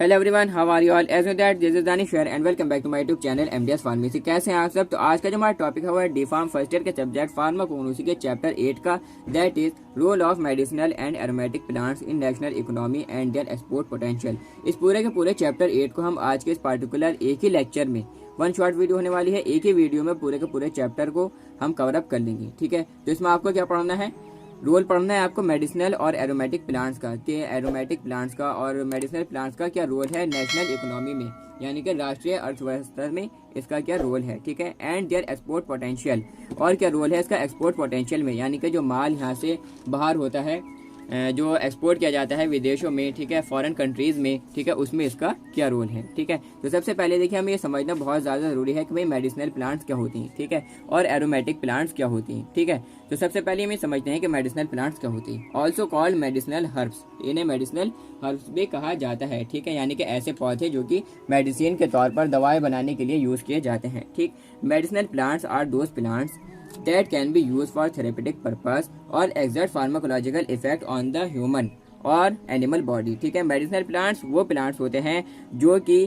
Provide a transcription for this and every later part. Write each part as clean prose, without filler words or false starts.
Hello everyone, how are you all? As know that this is Danish share and welcome back to my YouTube channel MDS pharmacy. कैसे हैं आप सब? तो आज का जो हमारा टॉपिक है वो है डी फार्म फर्स्ट ईयर के सब्जेक्ट फार्माकोग्नोसी के चैप्टर 8 का, that is role of medicinal and aromatic plants in national economy and their export potential. इस पूरे के पूरे चैप्टर 8 को हम आज के इस पार्टिकुलर एक ही लेक्चर में, वन शॉर्ट वीडियो होने वाली है, एक ही वीडियो में पूरे के पूरे चैप्टर को हम कवर अप कर लेंगे। ठीक है, तो इसमें आपको क्या पढ़ना है? रोल पढ़ना है आपको मेडिसिनल और एरोमेटिक प्लांट्स का, कि एरोमेटिक प्लांट्स का और मेडिसिनल प्लांट्स का क्या रोल है नेशनल इकोनॉमी में, यानी कि राष्ट्रीय अर्थव्यवस्था में इसका क्या रोल है। ठीक है, एंड देयर एक्सपोर्ट पोटेंशियल, और क्या रोल है इसका एक्सपोर्ट पोटेंशियल में, यानी कि जो माल यहाँ से बाहर होता है, जो एक्सपोर्ट किया जाता है विदेशों में, ठीक है, फॉरेन कंट्रीज़ में, ठीक है, उसमें इसका क्या रोल है। ठीक है, तो सबसे पहले देखिए हमें ये समझना बहुत ज़्यादा ज़रूरी है कि भाई मेडिसिनल प्लांट्स क्या होती हैं, ठीक है, और एरोमेटिक प्लांट्स क्या होती हैं। ठीक है, तो सबसे पहले हमें समझते हैं कि मेडिसिनल प्लांट्स क्या होती हैं। ऑल्सो कॉल्ड मेडिसिनल हर्ब्स, इन्हें मेडिसिनल हर्ब्स भी कहा जाता है। ठीक है, यानी कि ऐसे पौधे जो कि मेडिसिन के तौर पर दवाएं बनाने के लिए यूज़ किए जाते हैं। ठीक, medicinal plants are those plants that can be used for therapeutic purpose or exert pharmacological effect on the human और एनिमल बॉडी। ठीक है, मेडिसिनल प्लांट्स वो प्लांट्स होते हैं जो कि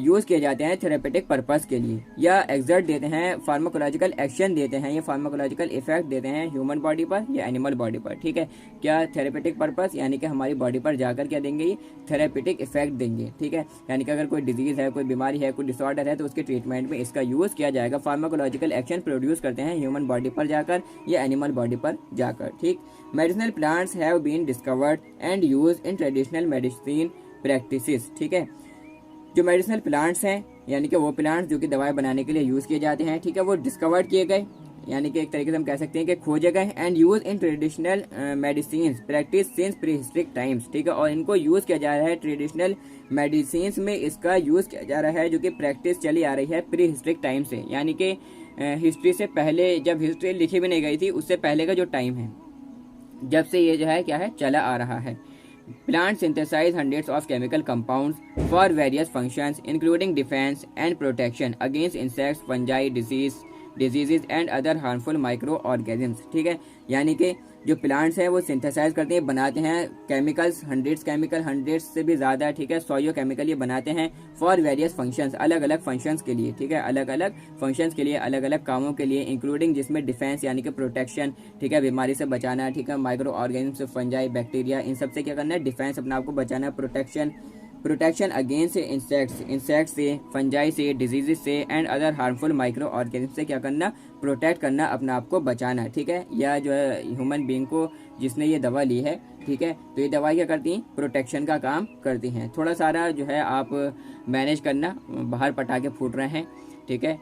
यूज़ किए जाते हैं थेरेपेटिक पर्पस के लिए, या एक्सर्ट देते हैं, फार्माकोलॉजिकल एक्शन देते हैं, या फार्माकोलॉजिकल इफेक्ट देते हैं ह्यूमन बॉडी पर या एनिमल बॉडी पर। ठीक है, क्या थेरेपेटिक पर्पस, यानी कि हमारी बॉडी पर जाकर क्या देंगे, ये थेरेपेटिक इफेक्ट देंगे। ठीक है, यानी कि अगर कोई डिजीज़ है, कोई बीमारी है, कोई डिसऑर्डर है, तो उसके ट्रीटमेंट में इसका यूज़ किया जाएगा। फार्माकोलॉजिकल एक्शन प्रोड्यूस करते हैं ह्यूमन बॉडी पर जाकर या एनिमल बॉडी पर जाकर। ठीक, medicinal plants have been discovered and use in traditional medicine practices. ठीक है, जो मेडिसिनल प्लांट्स हैं, यानी कि वो प्लांट्स जो कि दवाएं बनाने के लिए यूज़ किए जाते हैं, ठीक है, वो डिस्कवर्ड किए गए, यानी कि एक तरीके से हम कह सकते हैं कि खोजे गए, and use in traditional medicine practice since pre historic times. ठीक है, और इनको यूज़ किया जा रहा है ट्रेडिशनल मेडिसिन में, इसका यूज़ किया जा रहा है जो कि प्रैक्टिस चली आ रही है प्री हिस्ट्रिक टाइम से, यानी कि हिस्ट्री से पहले, जब हिस्ट्री लिखी भी नहीं गई थी उससे पहले का जो टाइम है, जब से ये जो है क्या है चला आ रहा है। Plant synthesize hundreds of chemical compounds for various functions including defence and protection against insects, fungi, diseases and other harmful micro organisms. ठीक है, यानी कि जो प्लांट्स हैं वो सिंथेसाइज करते हैं, बनाते हैं केमिकल्स, हंड्रेड्स से भी ज़्यादा, ठीक है, 100 केमिकल ये बनाते हैं फॉर वेरियस फंक्शंस, अलग अलग फंक्शंस के लिए। ठीक है, अलग अलग फंक्शंस के लिए, अलग अलग कामों के लिए, इंक्लूडिंग जिसमें डिफेंस यानी कि प्रोटेक्शन, ठीक है, बीमारी से बचाना, ठीक है, माइक्रो ऑर्गेनिज्म, फंजाई, बैक्टीरिया, इन सब से क्या करना है, डिफेंस, अपने आप को बचाना, प्रोटेक्शन अगेंस्ट इंसेक्ट्स से, फंजाई से, डिजीजेस से and other harmful micro organism से क्या करना, प्रोटेक्ट करना, अपने आप को बचाना। ठीक है, या जो है ह्यूमन बीइंग को जिसने ये दवा ली है, ठीक है, तो ये दवाई क्या करती हैं, प्रोटेक्शन का काम करती हैं। थोड़ा सारा जो है आप मैनेज करना, बाहर पटाखे फूट रहे हैं, ठीक है,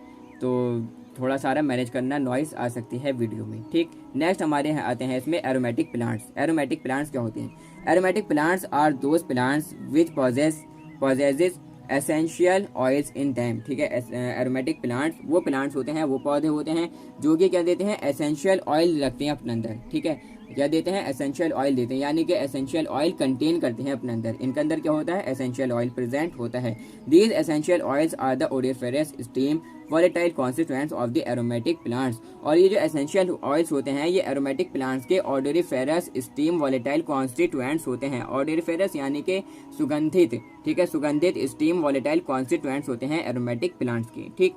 तो थोड़ा सारा मैनेज करना, नॉइस आ सकती है वीडियो में। ठीक, नेक्स्ट हमारे यहाँ आते हैं इसमें एरोमेटिक प्लांट्स। एरोमेटिक प्लांट्स क्या होते हैं? Aromatic plants are those plants which possesses essential oils in them. ठीक है, एरोमेटिक प्लांट्स वो प्लांट्स होते हैं, वो पौधे होते हैं जो कि क्या देते हैं, एसेंशियल ऑयल रखते हैं अपने अंदर। ठीक है, क्या देते हैं, एसेंशियल ऑयल देते हैं, यानी कि एसेंशियल ऑयल कंटेन करते हैं अपने अंदर। इनके अंदर क्या होता है, एसेंशियल ऑयल प्रेजेंट होता है। These essential oils are the odiferous steam volatile constituents of the aromatic plants. और ये जो एसेंशियल ऑयल्स होते हैं ये एरोमेटिक प्लांट्स के ऑडोरिफेरस स्टीम वोलेटाइल कॉन्स्टिट्यूएंट्स होते हैं। ऑडोरिफेरस यानी कि सुगंधित, ठीक है, सुगंधित स्टीम वोलेटाइल कॉन्स्टिट्यूएंट्स होते हैं एरोमेटिक प्लांट्स के। ठीक,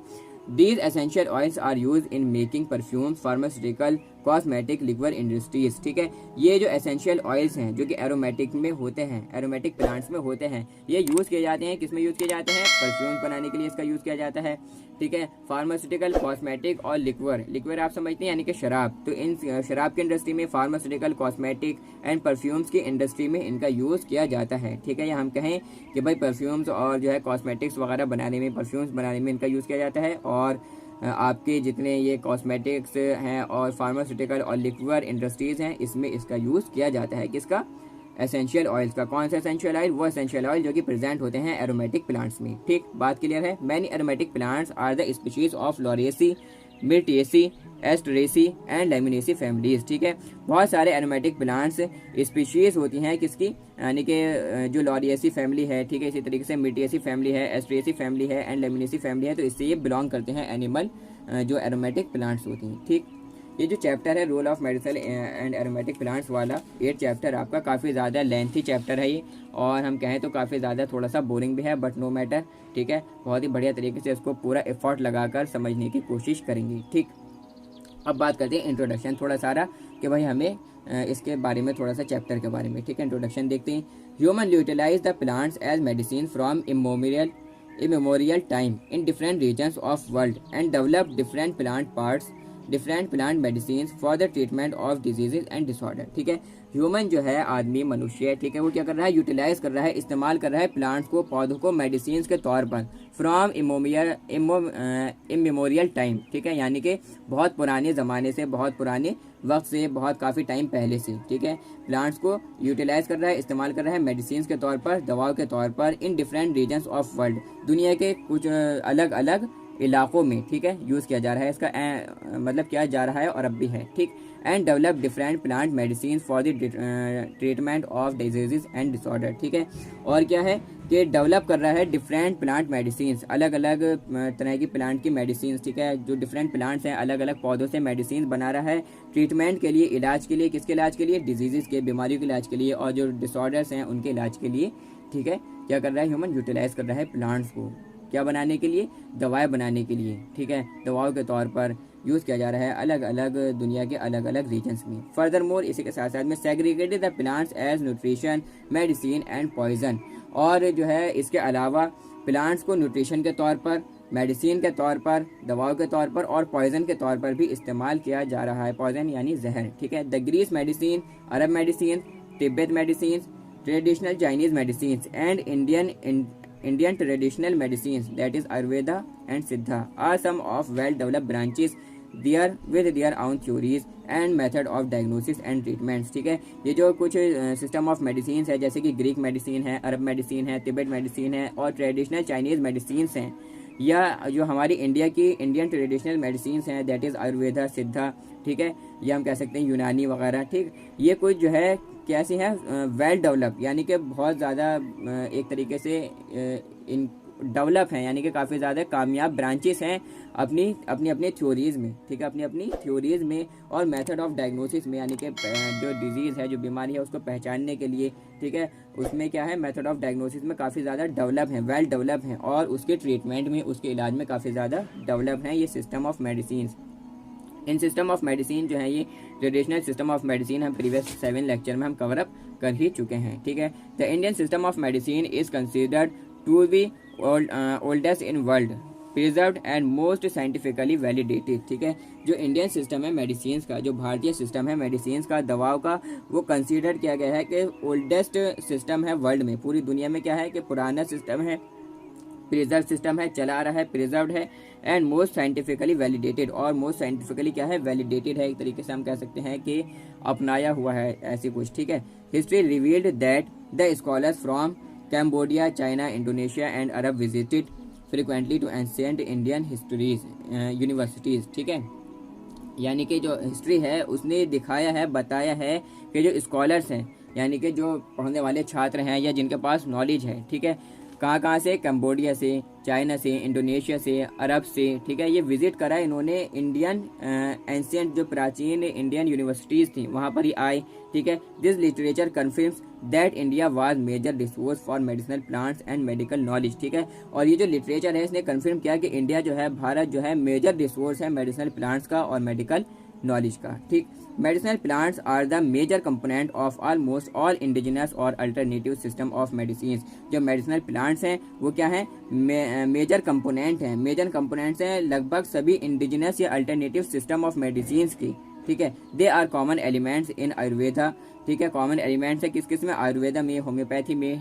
These essential oils are used in making perfumes, pharmaceutical, cosmetic, liquor industries. ठीक है, ये जो एसेंशियल ऑयल्स हैं जो कि एरोमेटिक में होते हैं, एरोमेटिक प्लांट्स में होते हैं, ये यूज़ किए जाते हैं, किसमें यूज़ किए जाते हैं, परफ्यूम्स बनाने के लिए इसका यूज़ किया जाता है। ठीक है, फार्मास्यूटिकल, कॉस्मेटिक और लिक्वर आप समझते हैं, यानी कि शराब, तो इन शराब की इंडस्ट्री में, फार्मास्यूटिकल, कॉस्मेटिक एंड परफ्यूम्स की इंडस्ट्री में इनका यूज़ किया जाता है। ठीक है, या हम कहें कि भाई परफ्यूम्स और जो है कॉस्मेटिक्स वगैरह बनाने में, परफ्यूम्स बनाने में इनका यूज़ किया जाता है। और आपके जितने ये कॉस्मेटिक्स हैं और फार्मास्यूटिकल और लिक्वर इंडस्ट्रीज़ हैं, इसमें इसका यूज़ किया जाता है, किसका, एसेंशियल ऑयल्स का। कौन सा एसेंशियल ऑयल? वो एसेंशियल ऑयल जो कि प्रेजेंट होते हैं एरोमेटिक प्लांट्स में। ठीक, बात क्लियर है? Many aromatic plants are the species of Lauraceae, Myrtaceae, Asteraceae and Lamiaceae families. ठीक है, बहुत सारे एरोमेटिक प्लांट्स स्पीशीज होती हैं किसकी, यानी कि जो लॉरिएसी फैमिली है, ठीक है, इसी तरीके से मिर्टिएसी फैमिली है, एस्टरेसी फैमिली है एंड लेमिनेसी फैमिली है, तो इससे ये बिलोंग करते हैं एनिमल जो एरोमेटिक प्लांट्स होती हैं। ठीक, ये जो चैप्टर है role of medicinal and aromatic plants वाला 8 चैप्टर आपका काफ़ी ज़्यादा लेंथी चैप्टर है ये, और हम कहें तो काफ़ी ज़्यादा थोड़ा सा बोरिंग भी है, बट नो मैटर, ठीक है। बहुत ही बढ़िया तरीके से इसको पूरा एफर्ट लगाकर समझने की कोशिश करेंगे, ठीक। अब बात करते हैं इंट्रोडक्शन थोड़ा सारा कि भाई हमें इसके बारे में थोड़ा सा चैप्टर के बारे में, ठीक है। इंट्रोडक्शन देखते हैं। Human utilise the plants as medicine from immemorial time in different regions of world and develop different plant medicines for the treatment of diseases and disorder, ठीक है। ह्यूमन जो है, आदमी, मनुष्य, ठीक है, वो क्या कर रहा है, यूटिलाइज कर रहा है, इस्तेमाल कर रहा है प्लांट्स को, पौधों को मेडिसिन के तौर पर फ्रॉम इमेमोरियल टाइम, ठीक है, यानी कि बहुत पुराने ज़माने से, बहुत पुराने वक्त से, बहुत काफ़ी टाइम पहले से, ठीक है, प्लांट्स को यूटिलाइज कर रहा है, इस्तेमाल कर रहा है मेडिसिन के तौर पर, दवाओं के तौर पर, in different regions of world, दुनिया के कुछ अलग अलग इलाकों में, ठीक है, यूज़ किया जा रहा है। इसका मतलब किया जा रहा है और अब भी है, ठीक। And develop different plant medicine for the treatment of diseases and disorder, ठीक है। और क्या है कि डेवलप कर रहा है डिफरेंट प्लांट मेडिसिन, अलग अलग तरह की प्लांट की मेडिसिन, ठीक है, जो डिफरेंट प्लांट्स हैं, अलग अलग पौधों से मेडिसिन बना रहा है ट्रीटमेंट के लिए, इलाज के लिए, किसके इलाज के लिए, डिजीजेज के, बीमारियों के इलाज के लिए, और जो डिसऑर्डर्स हैं उनके इलाज के लिए, ठीक है। क्या कर रहा है ह्यूमन, यूटिलाइज कर रहा है प्लांट्स को, क्या बनाने के लिए, दवाएं बनाने के लिए, ठीक है, दवाओं के तौर पर यूज़ किया जा रहा है अलग अलग दुनिया के अलग अलग रीजन्स में। फर्दर मोर, इसी के साथ साथ में segregated the plants as nutrition, medicine and poison, और जो है इसके अलावा प्लांट्स को न्यूट्रिशन के तौर पर, मेडिसिन के तौर पर, दवाओं के तौर पर और पॉइजन के तौर पर भी इस्तेमाल किया जा रहा है। पॉइजन यानी जहर, ठीक है। The Greece medicine, Arab medicine, Tibet medicine, traditional Chinese medicine and Indian traditional medicines, that is Ayurveda and Siddha, are some of well-developed branches with their own theories and method of diagnosis and treatments, ठीक है। ये जो कुछ system of medicine है, जैसे कि Greek medicine है, अरब medicine है, तिब्बत मेडिसिन है और ट्रेडिशनल चाइनीज़ मेडिसिन हैं, या जो हमारी इंडियन ट्रेडिशनल मेडिसिन हैं, दैट इज़ आयुर्वेदा, सिद्धा, ठीक है, या हम कह सकते हैं यूनानी वगैरह, ठीक। ये कुछ जो है कैसी हैं, वेल डेवलप, यानी कि बहुत ज़्यादा एक तरीके से इन डेवलप हैं, यानी कि काफ़ी ज़्यादा कामयाब ब्रांचेस हैं अपनी अपनी थ्योरीज़ में, ठीक है, अपनी थ्योरीज़ में और मेथड ऑफ डायग्नोसिस में, यानी कि जो डिजीज़ है, जो बीमारी है, उसको पहचानने के लिए, ठीक है, उसमें क्या है, मेथड ऑफ डायग्नोसिस में काफ़ी ज़्यादा डेवलप हैं, वेल डेवलप हैं, और उसके ट्रीटमेंट में, उसके इलाज में काफ़ी ज़्यादा डेवलप हैं ये system of medicine. In system of medicine जो है, ये ट्रेडिशनल सिस्टम ऑफ मेडिसिन हम प्रीवियस 7 लेक्चर में हम कवर अप कर ही चुके हैं, ठीक है। The Indian system of medicine is considered to be oldest in world, preserved and most scientifically validated, ठीक है। जो इंडियन सिस्टम है मेडिसिन का, जो भारतीय सिस्टम है मेडिसिन का, दवाओं का, वो कंसिडर किया गया है कि ओल्डेस्ट सिस्टम है वर्ल्ड में, पूरी दुनिया में क्या है कि पुराना सिस्टम है, प्रिजर्व सिस्टम है, चला आ रहा है, प्रिजर्व्ड है, एंड मोस्ट साइंटिफिकली वैलिडेटेड, और मोस्ट साइंटिफिकली क्या है, वैलिडेटेड है, एक तरीके से हम कह सकते हैं कि अपनाया हुआ है, ऐसी कुछ, ठीक है। History revealed that the scholars from Cambodia, China, Indonesia and Arab visited frequently to ancient Indian histories universities, ठीक है। यानी कि जो हिस्ट्री है उसने दिखाया है, बताया है कि जो स्कॉलर्स हैं, यानी कि जो पढ़ने वाले छात्र हैं या जिनके पास नॉलेज है, ठीक है, कहाँ से, कैम्बोडिया से, चाइना से, इंडोनेशिया से, अरब से, ठीक है, ये विजिट करा इन्होंने इंडियन एंशिएंट, जो प्राचीन इंडियन यूनिवर्सिटीज़ थी, वहाँ पर ही आए, ठीक है। This literature confirms that India was major resource for medicinal plants and medical knowledge, ठीक है। और ये जो लिटरेचर है इसने कन्फर्म किया कि इंडिया जो है, भारत जो है, मेजर रिसोर्स है मेडिसिनल प्लांट्स का और मेडिकल नॉलेज का, ठीक। Medicinal plants are the major component of almost all indigenous और अल्टरनेटिव सिस्टम ऑफ मेडिसिन। जो मेडिसिनल प्लांट्स हैं वो क्या है, मेजर कंपोनेंट हैं, मेजर कंपोनेंट्स हैं लगभग सभी इंडिजिनस या अल्टरनेटिव सिस्टम ऑफ मेडिसिन की, ठीक है। They are common elements in Ayurveda, ठीक है, कॉमन एलिमेंट्स है किस किस में, आयुर्वेदा में, होम्योपैथी में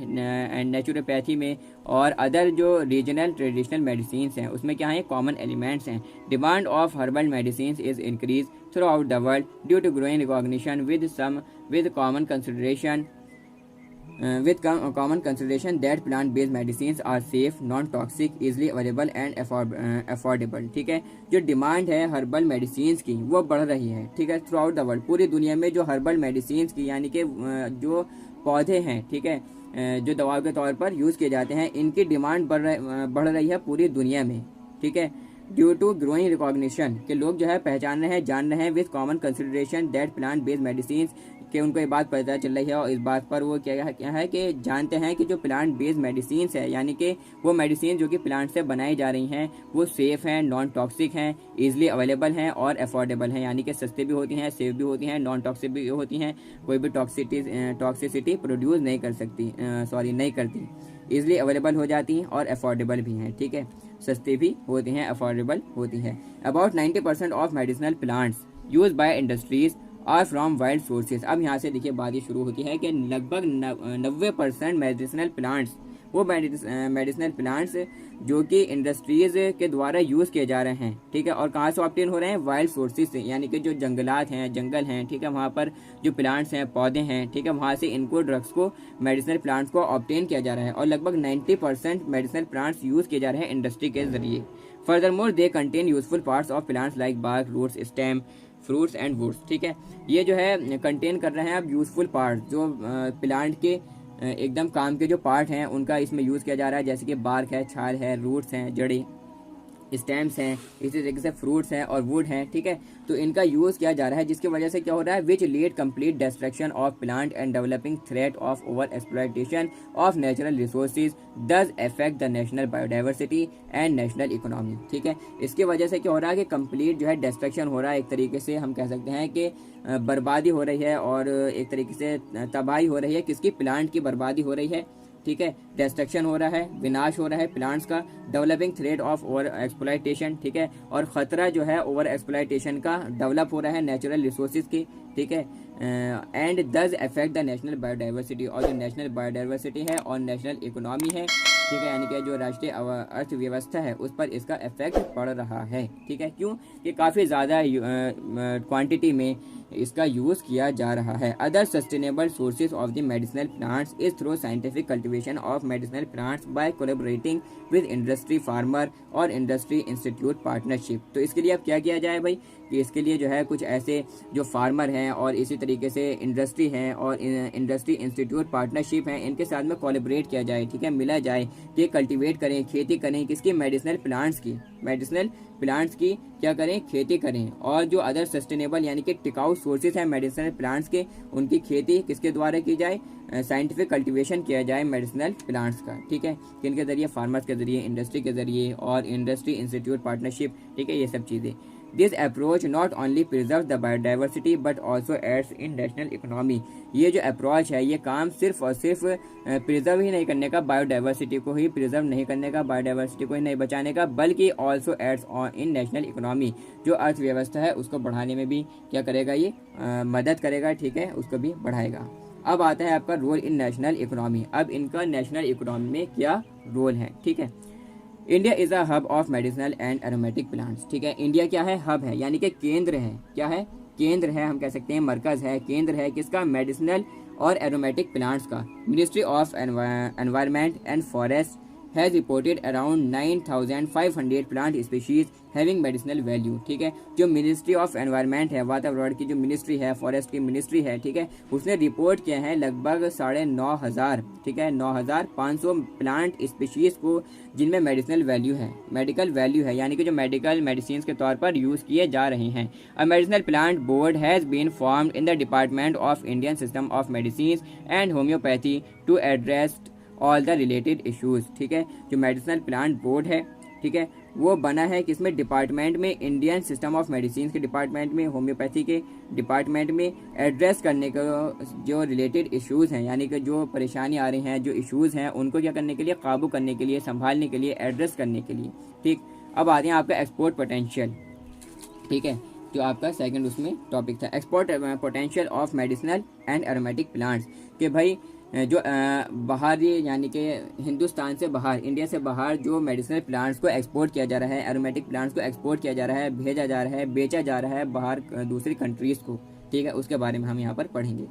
एंड नेचुरोपैथी में, और अदर जो रीजनल ट्रेडिशनल मेडिसिन हैं उसमें क्या है, कॉमन एलिमेंट्स हैं। Demand of herbal medicine is increase throughout the world due to growing recognition with common consideration that plant-based medicines are safe, non-toxic, easily available and affordable, ठीक है। जो demand है herbal medicine की वो बढ़ रही है, ठीक है, थ्रू आउट द वर्ल्ड, पूरी दुनिया में जो हर्बल मेडिसिन की, यानी कि जो पौधे हैं, ठीक है, जो दवाओं के तौर पर यूज़ किए जाते हैं, इनकी डिमांड बढ़ रही है पूरी दुनिया में, ठीक है। ड्यू टू ग्रोइंग रिकॉग्निशन के लोग जो है पहचान रहे हैं, जान रहे हैं, with common consideration that plant based medicine कि उनको ये बात पता चल रही है और इस बात पर वो क्या है कि जानते हैं कि जो प्लांट बेस्ड मेडिसिन है यानी कि वो मेडिसिन जो कि प्लांट से बनाई जा रही हैं वो सेफ़ हैं, नॉन टॉक्सिक हैं, ईजिली अवेलेबल हैं और अफोर्डेबल हैं, यानी कि सस्ते भी होती हैं, सेफ भी होती हैं, नॉन टॉक्सिक भी होती हैं, कोई भी टॉक्सिसिटी प्रोड्यूस नहीं कर सकती, नहीं करती, ईजिली अवेलेबल हो जाती हैं और अफोर्डेबल भी हैं, ठीक है, सस्ती भी होती हैं, अफोर्डेबल होती हैं। About 90% of medicinal plants use by industries are from wild sources. अब यहाँ से देखिए बात ये शुरू होती है कि लगभग 90% मेडिसिनल प्लांट्स, वो मेडिसिनल प्लांट्स जो कि इंडस्ट्रीज के द्वारा यूज़ किए जा रहे हैं, ठीक है, और कहाँ से ऑब्टेन हो रहे हैं, वाइल्ड सोर्सेज से, यानी कि जो जंगलात हैं, जंगल हैं, ठीक है, वहाँ पर जो प्लांट्स हैं, पौधे हैं, ठीक है, वहाँ से इनको ड्रग्स को, मेडिसिनल प्लांट्स को ऑब्टेन किया जा रहा है और लगभग 90% मेडिसिनल प्लांट्स यूज़ किए जा रहे हैं इंडस्ट्री के जरिए। Furthermore they contain useful parts of plants like bark, roots, stem, fruits and woods, ठीक है, ये जो है कंटेन कर रहे हैं अब यूजफुल पार्ट, जो प्लांट के एकदम काम के जो पार्ट हैं उनका इसमें यूज़ किया जा रहा है, जैसे कि बार्क है, छाल है, रूट्स हैं, जड़ी, स्टेम्स हैं, इसी तरीके से फ्रूट्स हैं और वुड हैं, ठीक है, तो इनका यूज़ किया जा रहा है, जिसकी वजह से क्या हो रहा है, which lead complete destruction of plant and developing threat of over exploitation of natural resources does affect the national biodiversity and national economy, ठीक है, इसकी वजह से क्या हो रहा है कि कंप्लीट जो है डिस्ट्रक्शन हो रहा है, एक तरीके से हम कह सकते हैं कि बर्बादी हो रही है और एक तरीके से तबाही हो रही है, किसकी, प्लांट की बर्बादी हो रही है, ठीक है, डिस्ट्रक्शन हो रहा है, विनाश हो रहा है प्लांट्स का, developing threat of over exploitation, ठीक है, और ख़तरा जो है ओवर एक्सप्लॉयटेशन का डेवलप हो रहा है नेचुरल रिसोर्सेज की, ठीक है, and does affect the national biodiversity, और जो नेशनल बायोडाइवर्सिटी है और नेशनल इकोनॉमी है, ठीक है, यानी कि जो राष्ट्रीय अर्थव्यवस्था है उस पर इसका इफेक्ट पड़ रहा है, ठीक है, क्यों कि काफ़ी ज़्यादा क्वांटिटी में इसका यूज़ किया जा रहा है। Other sustainable sources of the medicinal plants is through scientific cultivation of medicinal plants by collaborating with industry farmer और इंडस्ट्री इंस्टीट्यूट पार्टनरशिप। तो इसके लिए अब क्या किया जाए भाई कि इसके लिए जो है कुछ ऐसे जो फार्मर हैं और इसी तरीके से इंडस्ट्री हैं और इंडस्ट्री इंस्टीट्यूट पार्टनरशिप हैं, इनके साथ में कोलैबोरेट किया जाए, ठीक है, मिला जाए कि कल्टीवेट करें, खेती करें, किसकी, मेडिसिनल प्लांट्स की क्या करें, खेती करें, और जो अदर सस्टेनेबल यानी कि टिकाऊ सोर्सेज हैं मेडिसिनल प्लांट्स के, उनकी खेती किसके द्वारा की जाए, साइंटिफिक कल्टीवेशन किया जाए मेडिसिनल प्लांट्स का, ठीक है, किनके जरिए, फार्मर्स के जरिए, इंडस्ट्री के जरिए और इंडस्ट्री इंस्टीट्यूट पार्टनरशिप, ठीक है, ये सब चीज़ें। This approach not only preserve the biodiversity but also aids in national economy. ये जो अप्रोच है ये काम सिर्फ और सिर्फ प्रिजर्व ही नहीं करने का, बायोडाइवर्सिटी को ही प्रिजर्व नहीं करने का, बायोडाइवर्सिटी को ही नहीं बचाने का, बल्कि also aids in national economy, जो अर्थव्यवस्था है उसको बढ़ाने में भी क्या करेगा, ये मदद करेगा, ठीक है, उसको भी बढ़ाएगा। अब आता है आपका रोल इन नेशनल इकोनॉमी। अब इनका नेशनल इकोनॉमी में क्या रोल है, ठीक है। India is a hub of medicinal and aromatic plants, ठीक है, इंडिया क्या है, हब है, यानी कि केंद्र है, क्या है, केंद्र है, हम कह सकते हैं मरकज़ है, केंद्र है किसका, मेडिसिनल और एरोमेटिक प्लांट्स का। Ministry of environment and forest has reported around 9,500 plant species having medicinal value, ठीक है, जो मिनिस्ट्री ऑफ एनवायरनमेंट है, वातावरण की जो मिनिस्ट्री है, फॉरेस्ट की मिनिस्ट्री है, ठीक है, उसने रिपोर्ट किया है लगभग 9,500, ठीक है, 9,500 प्लांट स्पीशीज को जिनमें मेडिसिनल वैल्यू है, मेडिकल वैल्यू है, यानी कि जो मेडिकल मेडिसिन के तौर पर यूज़ किए जा रहे हैं। A medicinal plant board has been formed in the department of Indian system of medicine and homoeopathy to address all the related issues, ठीक है, जो मेडिसिनल प्लांट बोर्ड है, ठीक है, वो बना है किसमें, डिपार्टमेंट में, इंडियन सिस्टम ऑफ मेडिसिन के डिपार्टमेंट में, होम्योपैथी के डिपार्टमेंट में, एड्रेस करने को जो रिलेटेड इश्यूज़ हैं, यानी कि जो परेशानी आ रही हैं, जो इश्यूज़ हैं, उनको क्या करने के लिए, काबू करने के लिए, संभालने के लिए, एड्रेस करने के लिए, ठीक। अब आते हैं आपका एक्सपोर्ट पोटेंशियल, ठीक है, जो आपका सेकंड उसमें टॉपिक था, export potential of medicinal and aromatic plants, कि भाई जो बाहरी यानी कि हिंदुस्तान से बाहर, इंडिया से बाहर जो मेडिसिनल प्लांट्स को एक्सपोर्ट किया जा रहा है, एरोमेटिक प्लांट्स को एक्सपोर्ट किया जा रहा है, भेजा जा रहा है, बेचा जा रहा है बाहर दूसरी कंट्रीज़ को, ठीक है, उसके बारे में हम यहाँ पर पढ़ेंगे।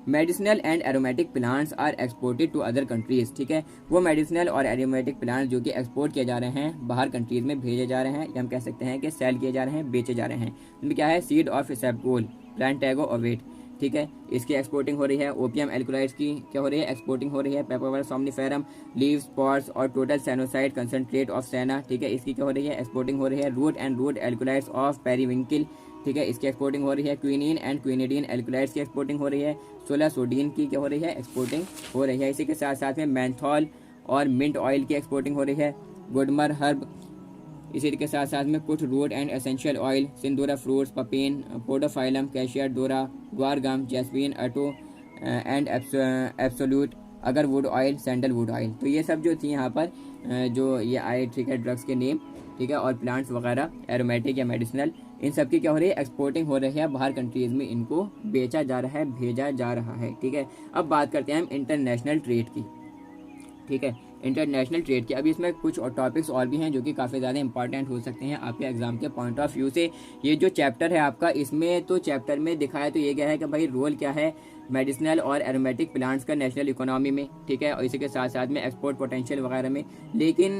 Medicinal and aromatic plants are exported to other countries, ठीक है, वो मेडिसिनल और एरोमेटिक प्लांट्स जो कि एक्सपोर्ट किए जा रहे हैं, बाहर कंट्रीज़ में भेजे जा रहे हैं, या हम कह सकते हैं कि सेल किए जा रहे हैं, बेचे जा रहे हैं। उनमें क्या है, seed of isabgol, Plantago Ovett, ठीक है, इसकी एक्सपोर्टिंग हो रही है। ओपियम एल्कोलाइड्स की क्या हो रही है, एक्सपोर्टिंग हो रही है। पेपरवर्स सोमनिफेरम लीव्स स्पॉट्स और टोटल सैनोसाइड कंसंट्रेट ऑफ सेना, ठीक है, इसकी क्या हो रही है, एक्सपोर्टिंग हो रही है। Root and root alkaloids of periwinkle, ठीक है, इसकी एक्सपोर्टिंग हो रही है। क्विनीन एंड क्विनिडीन एल्कोलाइड्स की एक्सपोर्टिंग हो रही है। सोलासोडीन की क्या हो रही है, एक्सपोर्टिंग हो रही है। इसी के साथ साथ में मैंथॉल और मिंट ऑयल की एक्सपोर्टिंग हो रही है। गुडमर हर्ब, इसी के साथ साथ में कुछ रूट एंड एसेंशियल ऑयल, सिंदूरा fruits, papain, podophyllum, cassia, tora, guar gum, jasmine, otto and absolute, agarwood oil, sandalwood oil. तो ये सब जो थी यहाँ पर जो ये आए, ठीक है, ड्रग्स के नेम, ठीक है, और प्लांट्स वगैरह एरोमेटिक या मेडिसिनल, इन सब की क्या हो रही है, एक्सपोर्टिंग हो रही है। बाहर कंट्रीज़ में इनको बेचा जा रहा है, भेजा जा रहा है, ठीक है। अब बात करते हैं हम इंटरनेशनल ट्रेड की, ठीक है, इंटरनेशनल ट्रेड की। अभी इसमें कुछ और टॉपिक्स और भी हैं जो कि काफ़ी ज़्यादा इंपॉर्टेंट हो सकते हैं आपके एग्जाम के पॉइंट ऑफ व्यू से। ये जो चैप्टर है आपका, इसमें तो चैप्टर में दिखाया तो ये गया है कि भाई रोल क्या है मेडिसिनल और एरोमेटिक प्लांट्स का नेशनल इकोनॉमी में, ठीक है, और इसी के साथ साथ में एक्सपोर्ट पोटेंशियल वगैरह में। लेकिन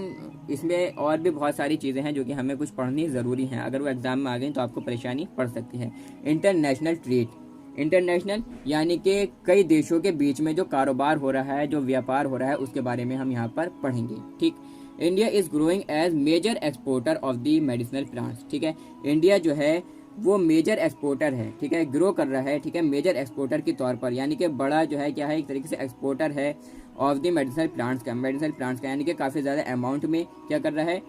इसमें और भी बहुत सारी चीज़ें हैं जो कि हमें कुछ पढ़नी ज़रूरी हैं। अगर वो एग्जाम में आ गई तो आपको परेशानी पड़ सकती है। इंटरनेशनल ट्रेड, इंटरनेशनल यानी कि कई देशों के बीच में जो कारोबार हो रहा है, जो व्यापार हो रहा है, उसके बारे में हम यहाँ पर पढ़ेंगे, ठीक। India is growing as major exporter of the medicinal plants, ठीक है। इंडिया जो है वो मेजर एक्सपोर्टर है, ठीक है, ग्रो कर रहा है, ठीक है, मेजर एक्सपोर्टर के तौर पर, यानी कि बड़ा जो है क्या है, एक तरीके से एक्सपोर्टर है ऑफ द मेडिसिनल प्लांट्स का, यानी कि काफ़ी ज़्यादा अमाउंट में क्या कर रहा है,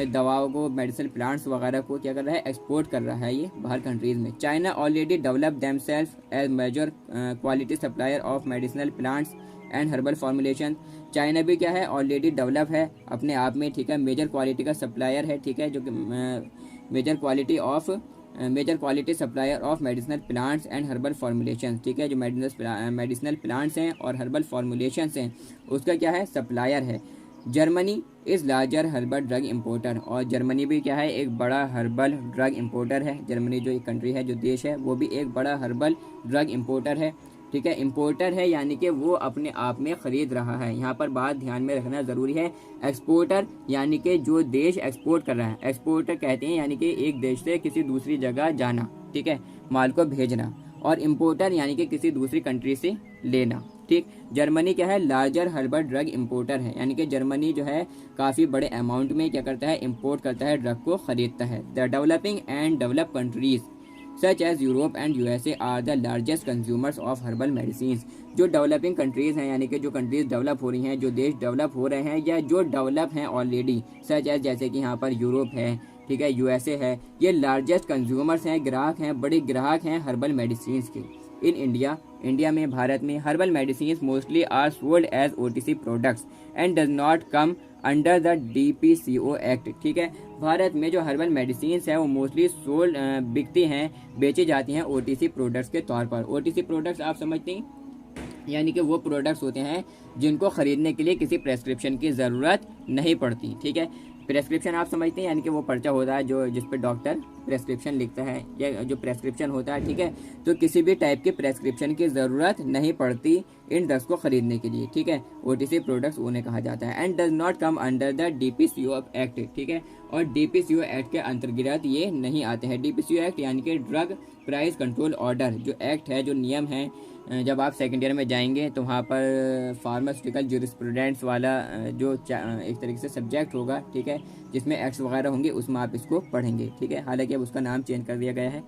दवाओं को, मेडिसिनल प्लांट्स वगैरह को क्या कर रहा है, एक्सपोर्ट कर रहा है ये बाहर कंट्रीज़ में। China already develop themselves as major quality supplier of medicinal plants and herbal formulation. China भी क्या है, ऑलरेडी डेवलप है अपने आप में, ठीक है, मेजर क्वालिटी का सप्लायर है, ठीक है, जो कि major quality supplier of medicinal plants and herbal formulation, ठीक है, जो मेडिसिनल प्लांट्स हैं और हर्बल फॉर्मुलेशंस हैं उसका क्या है, सप्लायर है। Germany is larger herbal drug importer, और जर्मनी भी क्या है, एक बड़ा हर्बल ड्रग इम्पोर्टर है। जर्मनी जो एक कंट्री है, जो देश है, वो भी एक बड़ा हर्बल ड्रग इम्पोर्टर है, ठीक है। इम्पोर्टर है यानी कि वो अपने आप में ख़रीद रहा है। यहाँ पर बात ध्यान में रखना ज़रूरी है। एक्सपोर्टर यानी कि जो देश एक्सपोर्ट कर रहा है, एक्सपोर्टर कहते हैं यानी कि एक देश से किसी दूसरी जगह जाना, ठीक है, माल को भेजना। और इम्पोर्टर यानी कि किसी दूसरी कंट्री से लेना, ठीक। जर्मनी क्या है, लार्जर हर्बल ड्रग इम्पोर्टर है, यानी कि जर्मनी जो है काफ़ी बड़े अमाउंट में क्या करता है, इम्पोर्ट करता है, ड्रग को ख़रीदता है। The developing and develop countries such as Europe and USA are the largest consumers of herbal medicine. जो डेवलपिंग कंट्रीज़ हैं, यानी कि जो कंट्रीज़ डेवलप हो रही हैं, जो देश डेवलप हो रहे हैं या जो डेवलप हैं ऑलरेडी, सच एज जैसे कि यहाँ पर यूरोप है, ठीक है, यूएसए है, ये लार्जेस्ट कंज्यूमर्स हैं, ग्राहक हैं, बड़े ग्राहक हैं हर्बल मेडिसिन के। इन इंडिया में, भारत में herbal medicine mostly are sold as OTC products and does not come under the DPCO act, ठीक है। भारत में जो हर्बल मेडिसिन है वो मोस्टली सोल्ड बिकती हैं, बेची जाती हैं ओटीसी प्रोडक्ट्स के तौर पर। ओटीसी प्रोडक्ट्स आप समझते हैं, यानी कि वो प्रोडक्ट्स होते हैं जिनको खरीदने के लिए किसी प्रेस्क्रिप्शन की ज़रूरत नहीं पड़ती, ठीक है। प्रेस्क्रिप्शन आप समझते हैं, यानी कि वो पर्चा होता है जो जिस पे डॉक्टर प्रेस्क्रिप्शन लिखता है, या जो प्रेस्क्रिप्शन होता है, ठीक है। तो किसी भी टाइप के प्रेस्क्रिप्शन की ज़रूरत नहीं पड़ती इन ड्रग्स को खरीदने के लिए, ठीक है। ओटीसी प्रोडक्ट्स उन्हें कहा जाता है। And does not come under the DPCO act, ठीक है, और डीपीसीओ एक्ट के अंतर्गत ये नहीं आते हैं। डीपीसीओ एक्ट यानी कि ड्रग प्राइस कंट्रोल ऑर्डर, जो एक्ट है, जो नियम है, जब आप सेकेंड ईयर में जाएंगे तो वहाँ पर फार्मास्यूटिकल ज्यूरिस्प्रूडेंस वाला जो एक तरीके से सब्जेक्ट होगा, ठीक है, जिसमें एक्ट्स वगैरह होंगे, उसमें आप इसको पढ़ेंगे, ठीक है। हालांकि अब उसका नाम चेंज कर दिया गया है,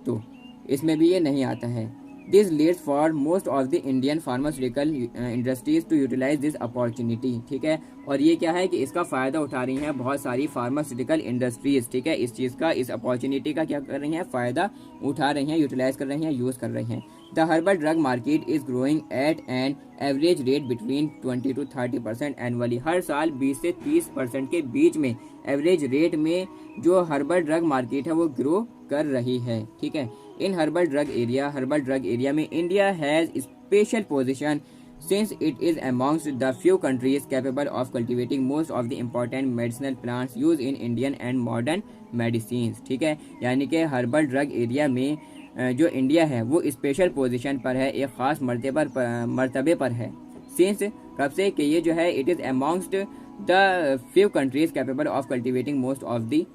तो इसमें भी ये नहीं आता है। This leads for most of the Indian pharmaceutical industries to utilise this opportunity, ठीक है। और ये क्या है कि इसका फ़ायदा उठा रही हैं बहुत सारी फार्मास्यूटिकल इंडस्ट्रीज़, ठीक है, इस चीज़ का, इस अपॉर्चुनिटी का क्या कर रही हैं, फ़ायदा उठा रही हैं, यूटिलाइज कर रही हैं, यूज़ कर रही हैं। The herbal drug market is growing at an average rate between 20 to 30% annually. हर साल 20 से 30% के बीच में एवरेज रेट में जो हर्बल ड्रग मार्केट है वो ग्रो कर रही है, ठीक है। इन हर्बल ड्रग एरिया में India has special position since it is amongst the few countries capable of cultivating most of the important medicinal plants used in Indian and modern medicines, ठीक है। यानी कि हर्बल ड्रग एरिया में जो India है वो special position पर है, एक ख़ास मर्तबे पर है। सिंस कब से कि ये जो है it is amongst The few countries capable of cultivating most of the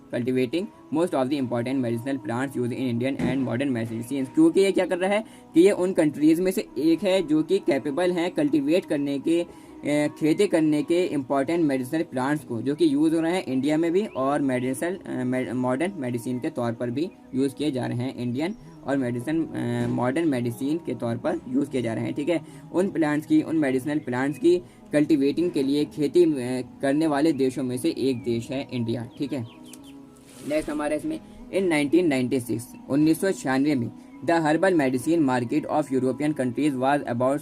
important medicinal plants used in Indian and modern medicines। क्योंकि ये क्या कर रहा है कि ये उन कंट्रीज में से एक है जो कि कैपेबल हैं कल्टीवेट करने के, खेती करने के इम्पॉर्टेंट मेडिसिनल प्लांट्स को, जो कि यूज़ हो रहे हैं इंडिया में भी और मॉडर्न मेडिसिन के तौर पर भी यूज़ किए जा रहे हैं। इंडियन और मॉडर्न मेडिसिन के तौर पर यूज़ किए जा रहे हैं। ठीक है, उन मेडिसिनल प्लांट्स की कल्टीवेटिंग के लिए खेती करने वाले देशों में से एक देश है इंडिया। ठीक है, नेक्स्ट हमारे इसमें इन 1996 में the herbal medicine market of European countries was about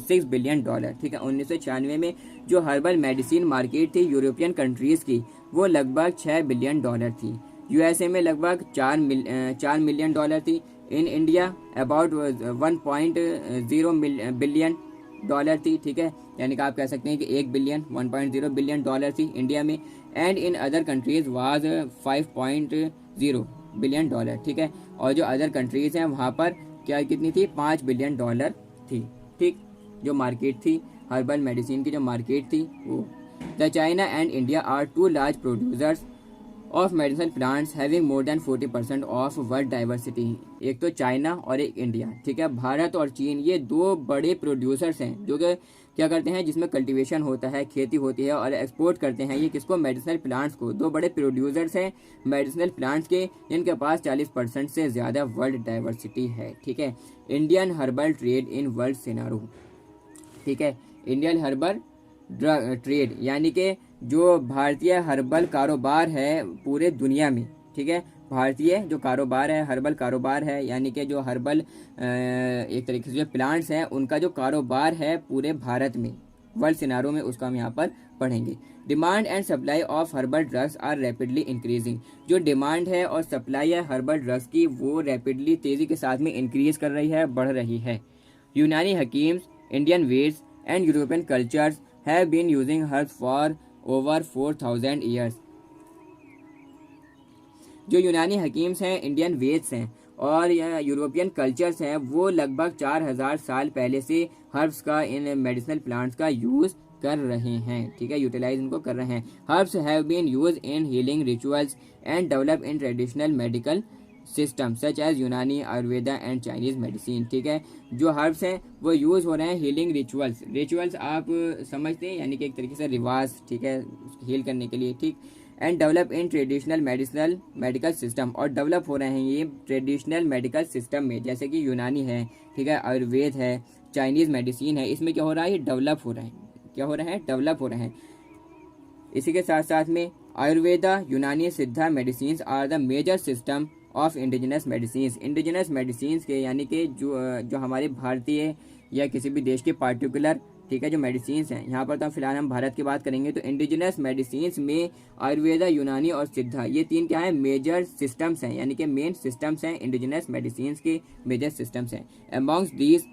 $6 billion. ठीक है, 1996 में जो हर्बल मेडिसिन मार्केट थी यूरोपियन कंट्रीज की वो लगभग $6 बिलियन थी। यूएसए में लगभग $4 मिलियन थी। इन इंडिया अबाउट 1.0 बिलियन थी। ठीक है, यानी कि आप कह सकते हैं कि 1.0 बिलियन थी इंडिया में। And in other countries was 5.0 billion. ठीक है, और जो अदर कंट्रीज हैं वहाँ पर क्या कितनी थी, $5 बिलियन थी। ठीक, जो मार्केट थी हर्बल मेडिसिन की जो मार्केट थी वो। The China and India are two large producers of medicinal plants having more than 40% of world diversity. एक तो चाइना और एक इंडिया। ठीक है, भारत और चीन ये दो बड़े प्रोड्यूसर्स हैं जो कि क्या करते हैं, जिसमें कल्टीवेशन होता है, खेती होती है और एक्सपोर्ट करते हैं। ये किसको, मेडिसिनल प्लांट्स को। दो बड़े प्रोड्यूसर्स हैं मेडिसिनल प्लांट्स के, जिनके पास 40% से ज़्यादा वर्ल्ड डाइवर्सिटी है। ठीक है, Indian herbal trade in world scenario. ठीक है, इंडियन हर्बल ट्रेड यानी कि जो भारतीय हर्बल कारोबार है पूरे दुनिया में। ठीक है, भारतीय जो कारोबार है हर्बल कारोबार है, यानी कि जो हर्बल एक तरीके से जो प्लांट्स हैं उनका जो कारोबार है पूरे भारत में, वर्ल्ड सिनारो में, उसका हम यहाँ पर पढ़ेंगे। Demand and supply of herbal drugs are rapidly increasing. जो डिमांड है और सप्लाई है हर्बल ड्रग्स की वो रैपिडली तेज़ी के साथ में इंक्रीज कर रही है, बढ़ रही है। यूनानी हकीम्स, इंडियन वेट्स and European cultures have been using herbs for over 4000 years. जो यूनानी हकीम्स हैं, इंडियन वेद्स हैं और यूरोपियन कल्चर्स हैं वो लगभग 4000 साल पहले से हर्ब्स का, इन मेडिसिनल प्लांट्स का यूज़ कर रहे हैं। ठीक है, यूटिलाइज इनको कर रहे हैं। Herbs have been use in healing rituals and develop in traditional medical system such as Unani, Ayurveda and Chinese medicine. ठीक है, जो हर्ब्स हैं वो यूज़ हो रहे हैं हीलिंग रिचुअल्स आप समझते हैं, यानी कि एक तरीके से रिवाज। ठीक है, हील करने के लिए। ठीक, and develop in traditional medical system, और डेवलप हो रहे हैं ये ट्रेडिशनल मेडिकल सिस्टम में, जैसे कि यूनानी है, ठीक है, आयुर्वेद है, चाइनीज़ मेडिसिन है, इसमें क्या हो रहा है, ये डेवलप हो रहे हैं। क्या हो रहे हैं, डेवलप हो रहे हैं। इसी के साथ साथ में Ayurveda, Unani, Siddha medicine are the major system of indigenous medicine के, यानी कि जो हमारे भारतीय या किसी भी देश के पार्टिकुलर, ठीक है, जो मेडिसिन हैं, यहाँ पर तो फिलहाल हम भारत की बात करेंगे। तो इंडिजिनस मेडिसिन में आयुर्वेदा, यूनानी और सिद्धा, ये तीन क्या है, मेजर सिस्टम्स हैं, यानी कि मेन सिस्टम्स हैं इंडिजिनस मेडिसिन के, मेजर सिस्टम्स हैं। Amongst these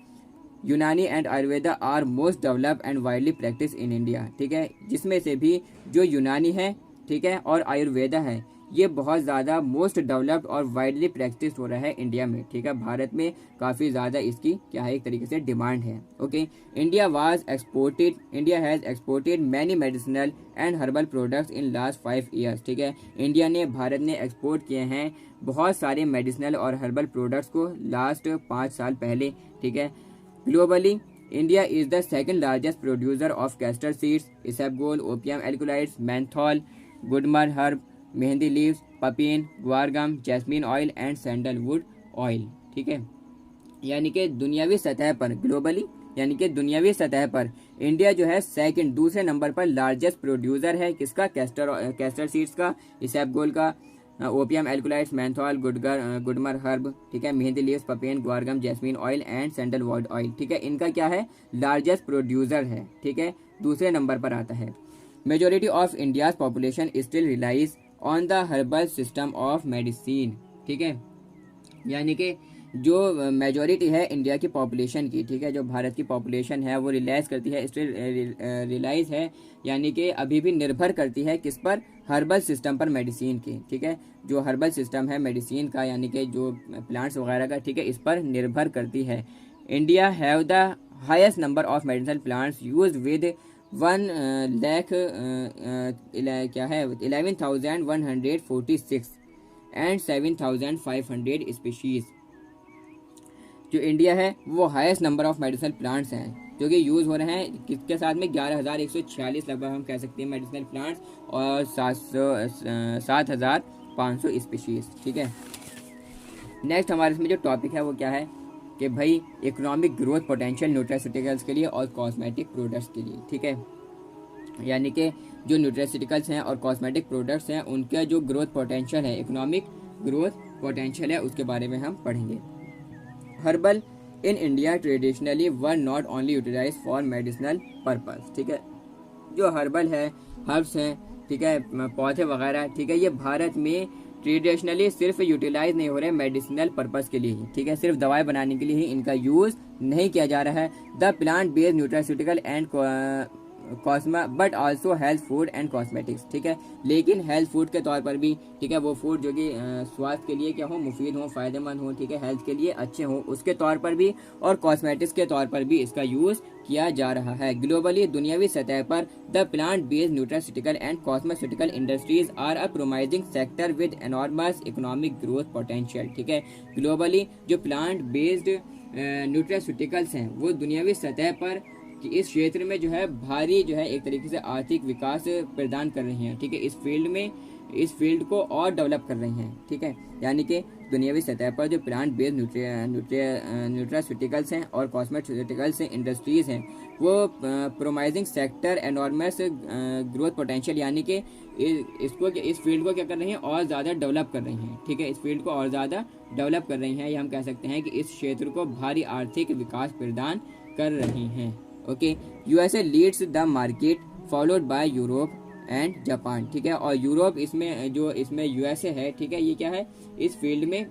Unani and Ayurveda are most develop and widely practice in India. ठीक है, जिसमें से भी जो यूनानी है, ठीक है, और आयुर्वेदा है, ये बहुत ज़्यादा मोस्ट डेवलप्ड और वाइडली प्रैक्टिस हो रहा है इंडिया में। ठीक है, भारत में काफ़ी ज़्यादा इसकी क्या है, एक तरीके से डिमांड है। Okay, India has exported many medicinal and herbal products in last 5 years. ठीक है, भारत ने एक्सपोर्ट किए हैं बहुत सारे मेडिसिनल और हर्बल प्रोडक्ट्स को लास्ट 5 साल पहले। ठीक है, globally India is the second largest producer of castor seeds, isabgol, opium alkaloids, menthol, गुडमर herb, mehndi leaves, papain, guar gum, jasmine oil and sandalwood oil. ठीक है, यानी कि दुनियावी सतह पर, ग्लोबली यानी कि दुनियावी सतह पर इंडिया जो है सेकंड, दूसरे नंबर पर लार्जेस्ट प्रोड्यूसर है। किसका, कैस्टर सीड्स का, इसबगोल का, ओपियम एल्कुलाइड्स, मेंथॉल, गुडमर हर्ब, ठीक है, mehndi leaves, papain, guar gum, jasmine oil and sandalwood oil. ठीक है, इनका क्या है, लार्जेस्ट प्रोड्यूसर है। ठीक है, दूसरे नंबर पर आता है। Majority of India's population still relies on the herbal system of medicine. ठीक है, यानी कि जो मेजॉरिटी है इंडिया की पॉपुलेशन की, ठीक है, जो भारत की पॉपुलेशन है वो रिलाइज करती है, स्टिल रिलाइज है, यानी कि अभी भी निर्भर करती है किस पर, हर्बल सिस्टम पर, मेडिसिन की। ठीक है, जो हर्बल सिस्टम है मेडिसिन का, यानी कि जो प्लांट्स वगैरह का, ठीक है, इस पर निर्भर करती है। India have the highest number of medicinal plants used with क्या है 11,146 एंड 7,500 स्पीशीज। जो इंडिया है वो highest number of medicinal plants हैं जो कि यूज़ हो रहे हैं, किसके साथ में 11,146 लगभग हम कह सकते हैं मेडिसिनल प्लांट्स, और 7,500 स्पीशीज। ठीक है, नेक्स्ट हमारे इसमें जो टॉपिक है वो क्या है कि भाई इकोनॉमिक ग्रोथ पोटेंशियल न्यूट्रास्यूटिकल्स के लिए और कॉस्मेटिक प्रोडक्ट्स के लिए। ठीक है, यानी कि जो न्यूट्रास्यूटिकल्स हैं और कॉस्मेटिक प्रोडक्ट्स हैं उनका जो ग्रोथ पोटेंशियल है, इकोनॉमिक ग्रोथ पोटेंशियल है, उसके बारे में हम पढ़ेंगे। Herbal in India traditionally were not only utilise for medicinal purpose. ठीक है, जो हर्बल है, हर्ब्स हैं, ठीक है, पौधे वगैरह, ठीक है, ये भारत में ट्रेडिशनली सिर्फ यूटिलाइज नहीं हो रहे मेडिसिनल पर्पस के लिए ही। ठीक है, सिर्फ दवाई बनाने के लिए ही इनका यूज़ नहीं किया जा रहा है। The plant based nutraceutical and cosma but also health food and cosmetics. ठीक है, लेकिन हेल्थ फूड के तौर पर भी, ठीक है, वो फूड जो कि स्वास्थ्य के लिए क्या हो, मुफीद हो, फ़ायदेमंद हो, ठीक है, हेल्थ के लिए अच्छे हो, उसके तौर पर भी, और कॉस्मेटिक्स के तौर पर भी इसका यूज़ किया जा रहा है। ग्लोबली दुनियावी सतह पर the plant based nutraceutical and cosmetical industries are a promising sector with enormous economic growth potential. ठीक है, ग्लोबली जो प्लांट बेस्ड न्यूट्रास्यूटिकल्स हैं वो दुनियावी सतह पर कि इस क्षेत्र में जो है भारी जो है एक तरीके से आर्थिक विकास प्रदान कर रही हैं। ठीक है, इस फील्ड को और डेवलप कर रही हैं। ठीक है, यानी कि दुनियावी सतह पर जो प्लांट बेस्ड न्यूट्रास्यूटिकल्स हैं और कॉस्मेटिकल्स इंडस्ट्रीज हैं वो प्रोमाइजिंग सेक्टर एनॉर्मस ग्रोथ पोटेंशियल, यानी कि इस फील्ड को क्या कर रही हैं, और ज़्यादा डेवलप कर रही हैं। ठीक है, इस फील्ड को और ज़्यादा डेवलप कर रही हैं, या हम कह सकते हैं कि इस क्षेत्र को भारी आर्थिक विकास प्रदान कर रही हैं। Okay, USA leads the market followed by Europe and Japan. ठीक है, और यूरोप इसमें यूएसए है। ठीक है, ये क्या है, इस फील्ड में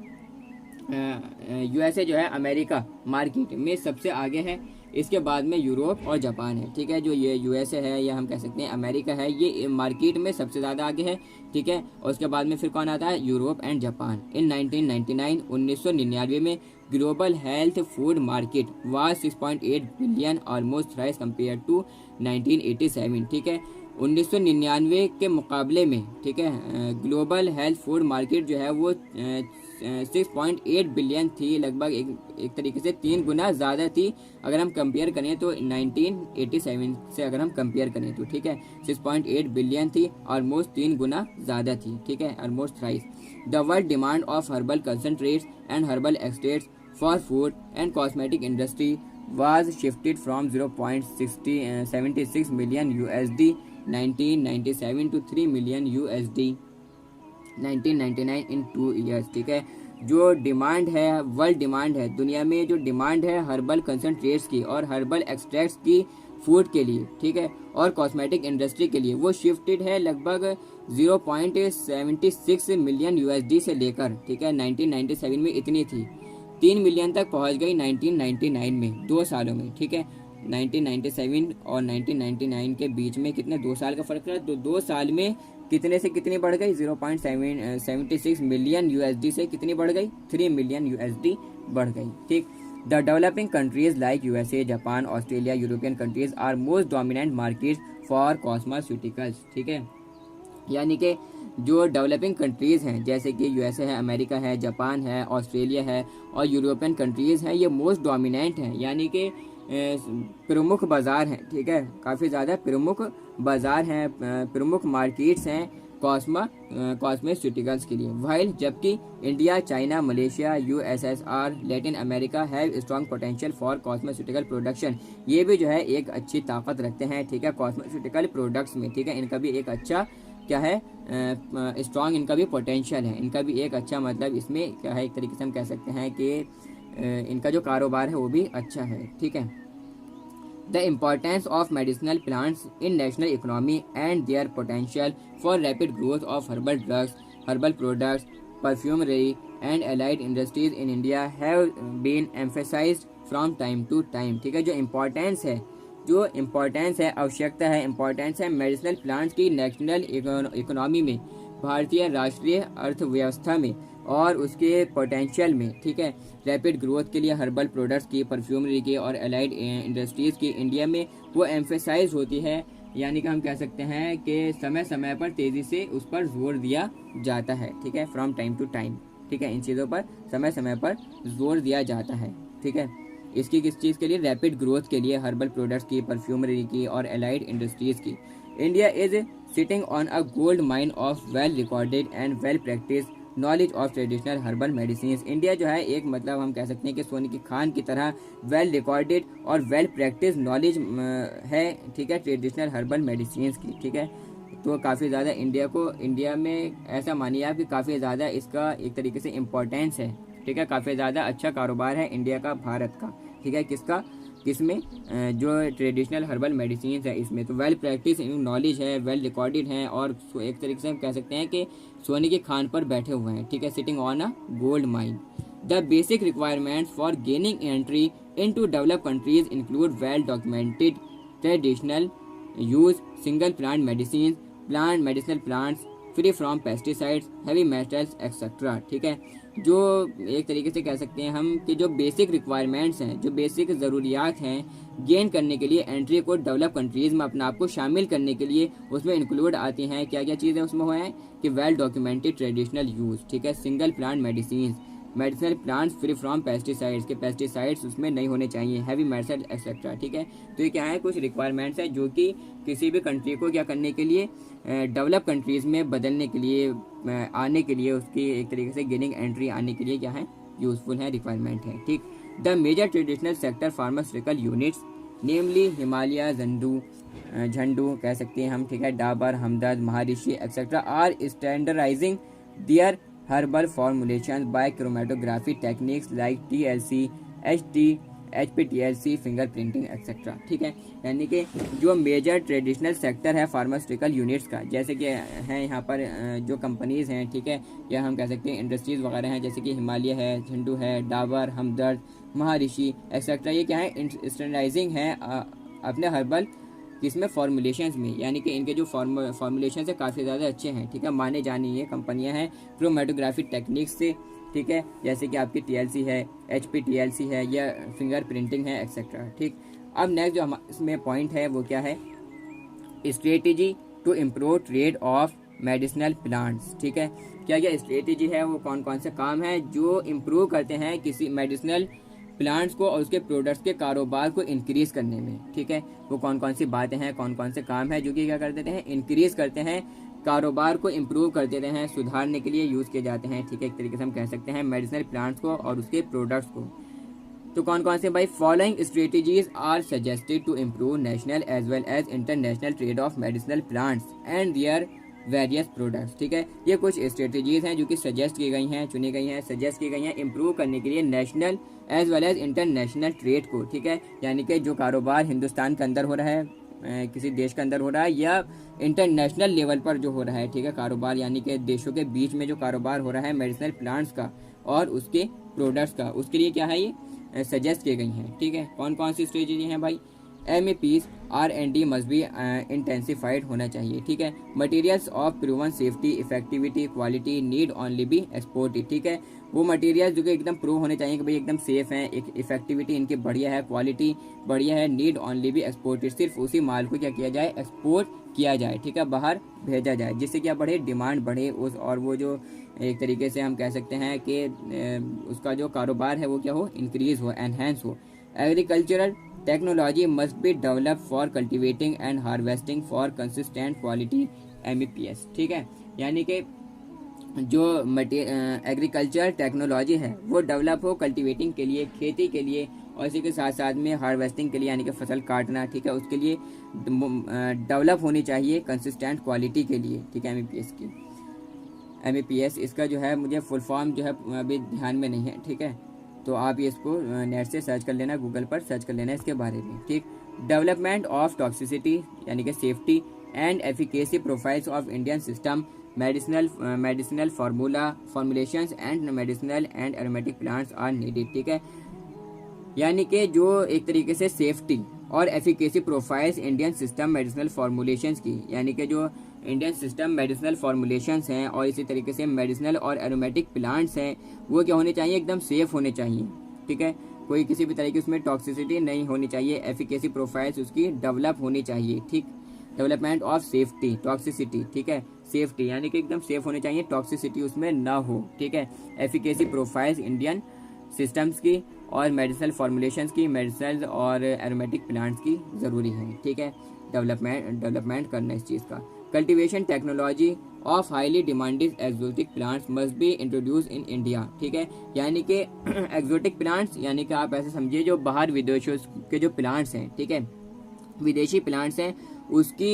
यूएसए जो है अमेरिका मार्केट में सबसे आगे है, इसके बाद में यूरोप और जापान है। ठीक है, जो ये यूएसए है या हम कह सकते हैं अमेरिका है, ये मार्केट में सबसे ज़्यादा आगे है। ठीक है, और उसके बाद में फिर कौन आता है, यूरोप एंड जापान। इन 1999 में global health food market was 6.8 billion, almost thrice compare to 1987। ठीक है, 1999 के मुकाबले में, ठीक है, ग्लोबल हेल्थ फूड मार्केट जो है वो 6.8 बिलियन थी, लगभग एक तरीके से 3 गुना ज़्यादा थी अगर हम कंपेयर करें तो 1987 से अगर हम कंपेयर करें तो। ठीक है, 6.8 बिलियन थी, ऑलमोस्ट 3 गुना ज़्यादा थी। ठीक है, almost thrice. The world demand of herbal concentrates and herbal extracts for food and cosmetic industry was shifted from 0.76 million USD 1997 to 3 million USD 1999 in 2 years। ठीक है, जो डिमांड है, वर्ल्ड डिमांड है, दुनिया में जो डिमांड है हर्बल कंसनट्रेट्स की और हर्बल एक्सट्रैक्ट्स की फूड के लिए, ठीक है, और कॉस्मेटिक इंडस्ट्री के लिए, वो शिफ्टेड है लगभग 0.76 मिलियन USD से लेकर, ठीक है, 1997 में इतनी थी, 3 मिलियन तक पहुंच गई 1999 में, 2 सालों में। ठीक है, 1997 और 1999 के बीच में कितने 2 साल का फर्क रहा, तो 2 साल में कितने से कितनी बढ़ गई, 0.76 मिलियन USD से कितनी बढ़ गई, 3 मिलियन USD बढ़ गई। ठीक, the developing countries like USA, Japan, Australia, European countries are most dominant market for cosmeticals. ठीक है, यानी कि जो डेवलपिंग कंट्रीज़ हैं जैसे कि यूएसए है, अमेरिका है, जापान है, ऑस्ट्रेलिया है और यूरोपियन कंट्रीज़ हैं, ये मोस्ट डोमिनेंट हैं, यानी कि प्रमुख बाज़ार हैं। ठीक है, काफ़ी ज़्यादा प्रमुख बाज़ार हैं, प्रमुख मार्केट्स हैं कॉस्मेटिकल्स के लिए। वाइल जबकि India, China, Malaysia, USSR, Latin America have strong potential for cosmetical production, ये भी जो है एक अच्छी ताकत रखते हैं। ठीक है, कॉस्मेटिकल प्रोडक्ट्स में। ठीक है, इनका भी एक अच्छा क्या है, स्ट्रॉन्ग इनका भी पोटेंशियल है, इनका भी एक अच्छा मतलब इसमें क्या है, एक तरीके से हम कह सकते हैं कि इनका जो कारोबार है वो भी अच्छा है। ठीक है, the importance of medicinal plants in national economy and their potential for rapid growth of herbal drugs, herbal products, perfumery and allied industries in India have been emphasised from time to time. ठीक है, जो importance है, आवश्यकता है, importance है medicinal plants की national economy में, भारतीय राष्ट्रीय अर्थव्यवस्था में और उसके पोटेंशियल में। ठीक है, रैपिड ग्रोथ के लिए हर्बल प्रोडक्ट्स की, परफ्यूमरी की और एलाइड इंडस्ट्रीज़ की इंडिया में वो एम्फेसाइज होती है यानी कि हम कह सकते हैं कि समय समय पर तेज़ी से उस पर जोर दिया जाता है, ठीक है, फ्रॉम टाइम टू टाइम, ठीक है, इन चीज़ों पर समय समय पर जोर दिया जाता है, ठीक है। इसकी किस चीज़ के लिए? रैपिड ग्रोथ के लिए, हर्बल प्रोडक्ट्स की, परफ्यूमरी की और एलाइड इंडस्ट्रीज़ की। India is sitting on a gold mine of well recorded and well practice knowledge of traditional herbal medicine. India जो है एक मतलब हम कह सकते हैं कि सोने की खान की तरह वेल रिकॉर्डेड और वेल प्रैक्टिस नॉलेज है, ठीक है, ट्रेडिशनल हर्बल मेडिसिन की, ठीक है। तो काफ़ी ज़्यादा इंडिया में ऐसा मानिए आप कि काफ़ी ज़्यादा इसका एक तरीके से इम्पोर्टेंस है, ठीक है, काफ़ी ज़्यादा अच्छा कारोबार है इंडिया का, भारत का, ठीक है, किसमें जो ट्रेडिशनल हर्बल मेडिसिन है इसमें। तो वेल प्रैक्टिस नॉलेज है, वेल रिकॉर्डेड है और एक तरीके से हम कह सकते हैं कि सोने की खान पर बैठे हुए हैं, ठीक है, sitting on a gold mine. The basic requirements for gaining entry into developed countries include well documented traditional use single plant medicine, plant medicinal plants free from pesticides, heavy metals etcetera, ठीक है। जो एक तरीके से कह सकते हैं हम कि जो बेसिक रिक्वायरमेंट्स हैं, जो बेसिक ज़रूरियात हैं गेन करने के लिए, एंट्री को डेवलप कंट्रीज़ में अपने आप को शामिल करने के लिए, उसमें इंक्लूड आती हैं क्या क्या चीज़ें उसमें हुआ है कि वेल डॉक्यूमेंटेड ट्रेडिशनल यूज़, ठीक है, single plant medicine, medicinal plants free from pesticides के पेस्टिसाइड्स उसमें नहीं होने चाहिए, हैवी मेटल एक्सेट्रा, ठीक है। तो ये क्या है? कुछ रिक्वायरमेंट्स है जो कि किसी भी कंट्री को क्या करने के लिए, डेवलप कंट्रीज़ में बदलने के लिए, आने के लिए, उसकी एक तरीके से गेनिंग एंट्री आने के लिए क्या है? यूजफुल है, रिक्वायरमेंट है, ठीक। The major traditional sector pharmaceutical units namely Himalaya, Zandu कह सकते हैं हम, ठीक है, Dabur, Hamdard, Maharishi etcetera are standardising their herbal formulations by chromatography techniques like TLC, HPTLC, fingerprinting etc, ठीक है। यानी कि जो मेजर ट्रेडिशनल सेक्टर है फार्मास्यूटिकल यूनिट्स का, जैसे कि हैं यहाँ पर जो कंपनीज़ हैं, ठीक है, या हम कह सकते हैं इंडस्ट्रीज़ वगैरह हैं, जैसे कि हिमालय है, झंडू है, डाबर, हमदर्द, महर्षि एक्सेट्रा, ये क्या है? स्टैंडर्डाइजिंग है अपने हर्बल किसमें? फॉर्मुलेशंस में, यानी कि इनके जो फॉर्मुलेशन है काफ़ी ज़्यादा अच्छे हैं, ठीक है, माने जाने ये कंपनियां हैं क्रोमेटोग्राफी टेक्निक्स से, ठीक है, जैसे कि आपकी TLC है, HPTLC है, या फिंगर प्रिंटिंग है एक्सेट्रा, ठीक। अब नेक्स्ट जो इसमें पॉइंट है वो क्या है? Strategy to improve trade of medicinal plants, ठीक है। क्या क्या स्ट्रेटेजी है, वो कौन कौन से काम है जो इम्प्रूव करते हैं किसी मेडिसिनल प्लांट्स को और उसके प्रोडक्ट्स के कारोबार को इंक्रीज करने में, ठीक है। वो कौन कौन सी बातें हैं, कौन कौन से काम है जो कि क्या कर देते हैं? इंक्रीज करते हैं, कारोबार को इम्प्रूव कर देते हैं, सुधारने के लिए यूज़ किए जाते हैं, ठीक है, एक तरीके से हम कह सकते हैं मेडिसिनल प्लांट्स को और उसके प्रोडक्ट्स को। तो कौन कौन से भाई? Following strategies are suggested to improve national as well as international trade of medicinal plants and their various products, ठीक है। ये कुछ स्ट्रेटेजीज हैं जो कि सजेस्ट की गई हैं, चुनी गई हैं, सजेस्ट की गई हैं इम्प्रूव करने के लिए national as well as international trade को, ठीक है। यानी कि जो कारोबार हिंदुस्तान के अंदर हो रहा है, किसी देश के अंदर हो रहा है, या इंटरनेशनल लेवल पर जो हो रहा है, ठीक है, कारोबार, यानी कि देशों के बीच में जो कारोबार हो रहा है मेडिसिनल प्लांट्स का और उसके प्रोडक्ट्स का, उसके लिए क्या है? ये सजेस्ट की गई हैं, ठीक है। कौन कौन सी स्ट्रेटेजी हैं भाई? MEPs R&D must be intensified होना चाहिए, ठीक है। Materials of proven safety, effectivity, quality need only B exported, ठीक है। वो मटेरियल्स जो कि एकदम प्रूव होने चाहिए कि भाई एकदम सेफ हैं, एक इफेक्टिविटी इनकी बढ़िया है, क्वालिटी बढ़िया है, नीड ओनली बी एक्सपोर्टेड, सिर्फ उसी माल को क्या किया जाए? एक्सपोर्ट किया जाए, ठीक है, बाहर भेजा जाए, जिससे क्या बढ़े? डिमांड बढ़े उस, और वो जो एक तरीके से हम कह सकते हैं कि उसका जो कारोबार है वो क्या हो? इंक्रीज हो, एनहेंस हो। Agricultural technology must be develop for cultivating and harvesting for consistent quality MEPS, ठीक है। यानी कि जो एग्रीकल्चर टेक्नोलॉजी है वो डेवलप हो कल्टिवेटिंग के लिए, खेती के लिए, और इसी के साथ साथ में हार्वेस्टिंग के लिए, यानी कि फसल काटना, ठीक है, उसके लिए डेवलप होनी चाहिए कंसिस्टेंट क्वालिटी के लिए, ठीक है, MEPS इसका जो है मुझे फुल फॉर्म जो है अभी ध्यान में नहीं है, ठीक है, तो आप ये इसको नेट से सर्च कर लेना, गूगल पर सर्च कर लेना इसके बारे में, ठीक। डेवलपमेंट ऑफ टॉक्सिसिटी यानी कि safety and efficacy profiles of Indian system medicinal formulations and medicinal and aromatic plants are needed, ठीक है। यानी कि जो एक तरीके से सेफ्टी और efficacy profiles Indian system medicinal formulations की, यानी कि जो इंडियन सिस्टम मेडिसिनल फॉर्मुलेशंस हैं और इसी तरीके से मेडिसिनल और एरोमेटिक प्लांट्स हैं, वो क्या होने चाहिए? एकदम सेफ होने चाहिए, ठीक है, कोई किसी भी तरह की उसमें टॉक्सिसिटी नहीं होनी चाहिए, एफिकेसी प्रोफाइल्स उसकी डेवलप होनी चाहिए, ठीक। डेवलपमेंट ऑफ सेफ्टी टॉक्सिसिटी, ठीक है, सेफ्टी यानी कि एकदम सेफ होने चाहिए, टॉक्सिसिटी उसमें ना हो, ठीक है। एफिकेसी प्रोफाइल्स इंडियन सिस्टम्स की और मेडिसिनल फॉर्मुलेशंस की, मेडिसिनल और एरोमेटिक प्लांट्स की ज़रूरी है, ठीक है। डेवलपमेंट करना इस चीज़ का। Cultivation technology of highly demanded exotic plants must be introduce in India, ठीक है। यानी कि एक्जोटिक प्लांट्स यानी कि आप ऐसे समझिए जो बाहर विदेशों के जो प्लांट्स हैं, ठीक है, विदेशी प्लांट्स हैं, उसकी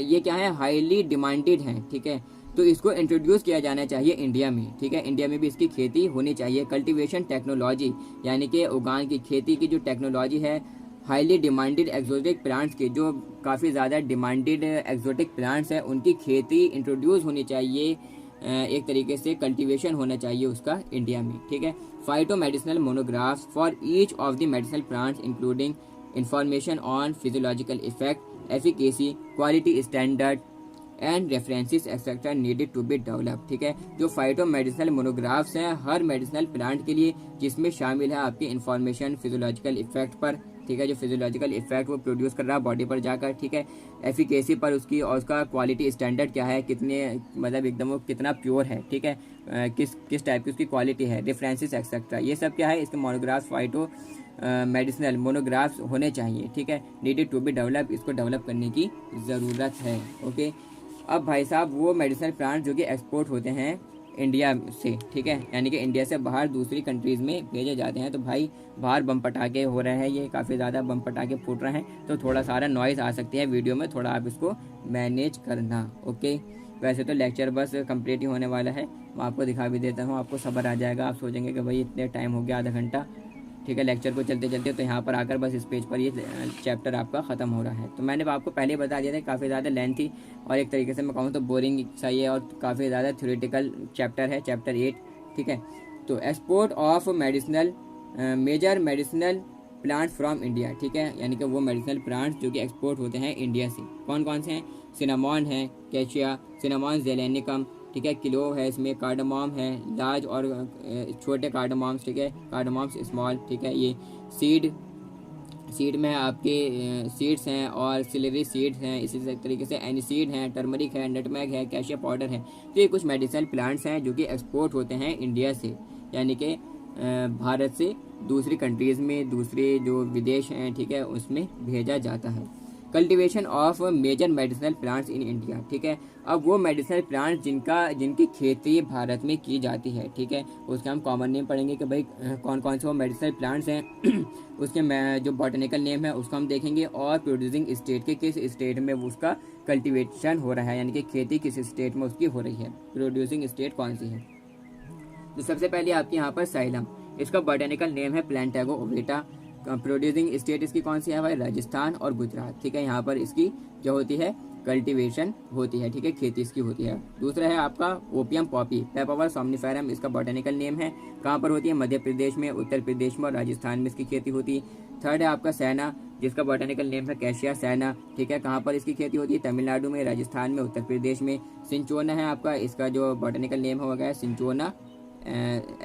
ये क्या है, हाईली डिमांडेड हैं, ठीक है। तो इसको इंट्रोड्यूस किया जाना चाहिए इंडिया में, ठीक है। इंडिया में भी इसकी खेती होनी चाहिए। कल्टीवेशन टेक्नोलॉजी यानी कि उगान की, खेती की जो टेक्नोलॉजी है, हाईली डिमांडेड एक्जोटिक प्लांट्स की, जो काफ़ी ज़्यादा डिमांडेड एक्जोटिक प्लांट्स हैं, उनकी खेती इंट्रोड्यूस होनी चाहिए, एक तरीके से कल्टीवेशन होना चाहिए उसका इंडिया में, ठीक है। Phyto medicinal monographs for each of the medicinal plants including information on physiological effect, efficacy, quality standard and references etcetera needed to be develop, ठीक है। जो फाइटो मेडिसिनल मोनोग्राफ्स हैं हर मेडिसिनल प्लांट के लिए, जिसमें शामिल है आपकी इंफॉर्मेशन फिजियोलॉजिकल इफेक्ट पर, ठीक है, जो फिजियोलॉजिकल इफेक्ट वो प्रोड्यूस कर रहा है बॉडी पर जाकर, ठीक है। एफिकेसी पर उसकी, और उसका क्वालिटी स्टैंडर्ड क्या है, कितने मतलब एकदम वो कितना प्योर है, ठीक है, किस टाइप की उसकी क्वालिटी है, रेफरेंसेस एक्सेट्रा, ये सब क्या है, इसके मोनोग्राफ्स फाइटो मेडिसिनल मोनोग्राफ्स होने चाहिए, ठीक है। नीडेड टू बी डेवलप, इसको डेवलप करने की ज़रूरत है, ओके। अब भाई साहब वो मेडिसिनल प्लांट जो कि एक्सपोर्ट होते हैं इंडिया से, ठीक है, यानी कि इंडिया से बाहर दूसरी कंट्रीज़ में भेजे जाते हैं, तो भाई बाहर बम पटाखे हो रहे हैं, ये काफ़ी ज़्यादा बम पटाखे फूट रहे हैं, तो थोड़ा सारा नॉइज़ आ सकती है वीडियो में, थोड़ा आप इसको मैनेज करना, ओके। वैसे तो लेक्चर बस कंप्लीट ही होने वाला है, मैं आपको दिखा भी देता हूँ, आपको सब्र आ जाएगा, आप सोचेंगे कि भाई इतने टाइम हो गया, आधा घंटा, ठीक है, लेक्चर को चलते चलते, तो यहाँ पर आकर बस इस पेज पर ये चैप्टर आपका ख़त्म हो रहा है। तो मैंने आपको पहले बता दिया था, काफ़ी ज़्यादा लेंथी और एक तरीके से मैं कहूँ तो बोरिंग सा ही है, और काफ़ी ज़्यादा थ्योरेटिकल चैप्टर है, चैप्टर 8, ठीक है। तो export of medicinal major medicinal plants from India, ठीक है, यानी कि वो मेडिसिनल प्लांट्स जो कि एक्सपोर्ट होते हैं इंडिया से, कौन कौन से हैं, सिनामॉन है, कैशिया, सिनामॉन जेलेनिकम, ठीक है, किलो है, इसमें कार्डामोम है, लार्ज और छोटे कार्डामोम्स, ठीक है, कार्डामोम्स स्मॉल, ठीक है। ये सीड में आपके सीड्स हैं और सिलेरी सीड्स हैं, इसी तरीके से एनीसीड हैं, टर्मरिक है, नटमेग है, कैशिया पाउडर है। तो ये कुछ मेडिसिनल प्लांट्स हैं जो कि एक्सपोर्ट होते हैं इंडिया से, यानी कि भारत से दूसरी कंट्रीज़ में, दूसरे जो विदेश हैं, ठीक है, उसमें भेजा जाता है। Cultivation of major medicinal plants in India, ठीक है। अब वो मेडिसिनल प्लांट्स जिनकी खेती भारत में की जाती है, ठीक है, उसके हम कॉमन नेम पढ़ेंगे कि भाई कौन कौन से वो मेडिसिनल प्लांट्स हैं उसके जो बॉटनिकल नेम है उसको हम देखेंगे, और प्रोड्यूसिंग स्टेट के किस स्टेट में उसका कल्टीवेशन हो रहा है, यानी कि खेती किस स्टेट में उसकी हो रही है, प्रोड्यूसिंग स्टेट कौन सी है। तो सबसे पहले आपके यहाँ पर साइलम, इसका बॉटनिकल नेम है प्लांटेगो ओवेटा। प्रोड्यूसिंग स्टेट इसकी कौन सी है भाई, राजस्थान और गुजरात, ठीक है। यहाँ पर इसकी जो होती है कल्टीवेशन होती है, ठीक है, खेती इसकी होती है। दूसरा है आपका ओपियम पॉपी, पेपावर सोमनिफेरम, इसका बॉटनिकल नेम है, कहाँ पर होती है, मध्य प्रदेश में, उत्तर प्रदेश में और राजस्थान में इसकी खेती होती है। थर्ड है आपका सैना, जिसका बॉटनिकल नेम है कैशिया सैना, ठीक है, कहाँ पर इसकी खेती होती है, तमिलनाडु में, राजस्थान में, उत्तर प्रदेश में। सिंचोना है आपका, इसका जो बॉटनिकल नेम होगा सिंचोना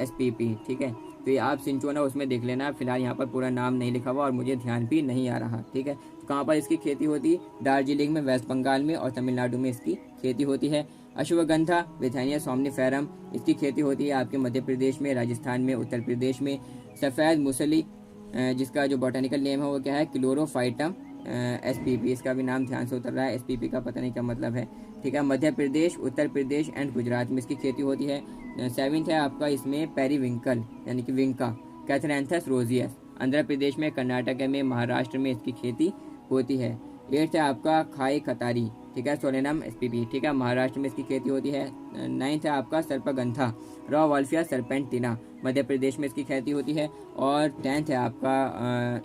SPP, ठीक है। तो ये आप सिंचोना उसमें देख लेना, फिलहाल यहाँ पर पूरा नाम नहीं लिखा हुआ और मुझे ध्यान भी नहीं आ रहा, ठीक है। तो कहाँ पर इसकी खेती होती है, दार्जिलिंग में, वेस्ट बंगाल में और तमिलनाडु में इसकी खेती होती है। अश्वगंधा विथेनिया सोमनिफेरम, इसकी खेती होती है आपके मध्य प्रदेश में, राजस्थान में, उत्तर प्रदेश में। सफ़ेद मुसली, जिसका जो बॉटनिकल नेम है वो क्या है, क्लोरोफाइटम SPP, इसका भी नाम ध्यान से उतर रहा है, SPP का पता नहीं क्या मतलब है, ठीक है। मध्य प्रदेश, उत्तर प्रदेश एंड गुजरात में इसकी खेती होती है। सेवेंथ है आपका इसमें पेरीविंकल यानी कि विंका, कैथरैंथस रोजियस, आंध्र प्रदेश में, कर्नाटक में, महाराष्ट्र में इसकी खेती होती है। एट्थ है आपका खाई खतारी, ठीक है, सोलेनम SPP, ठीक है, महाराष्ट्र में इसकी खेती होती है। नाइन्थ है आपका सर्पगंथा, रॉ वॉल्फिया सर्पेंटिना, मध्य प्रदेश में इसकी खेती होती है। और 10th है आपका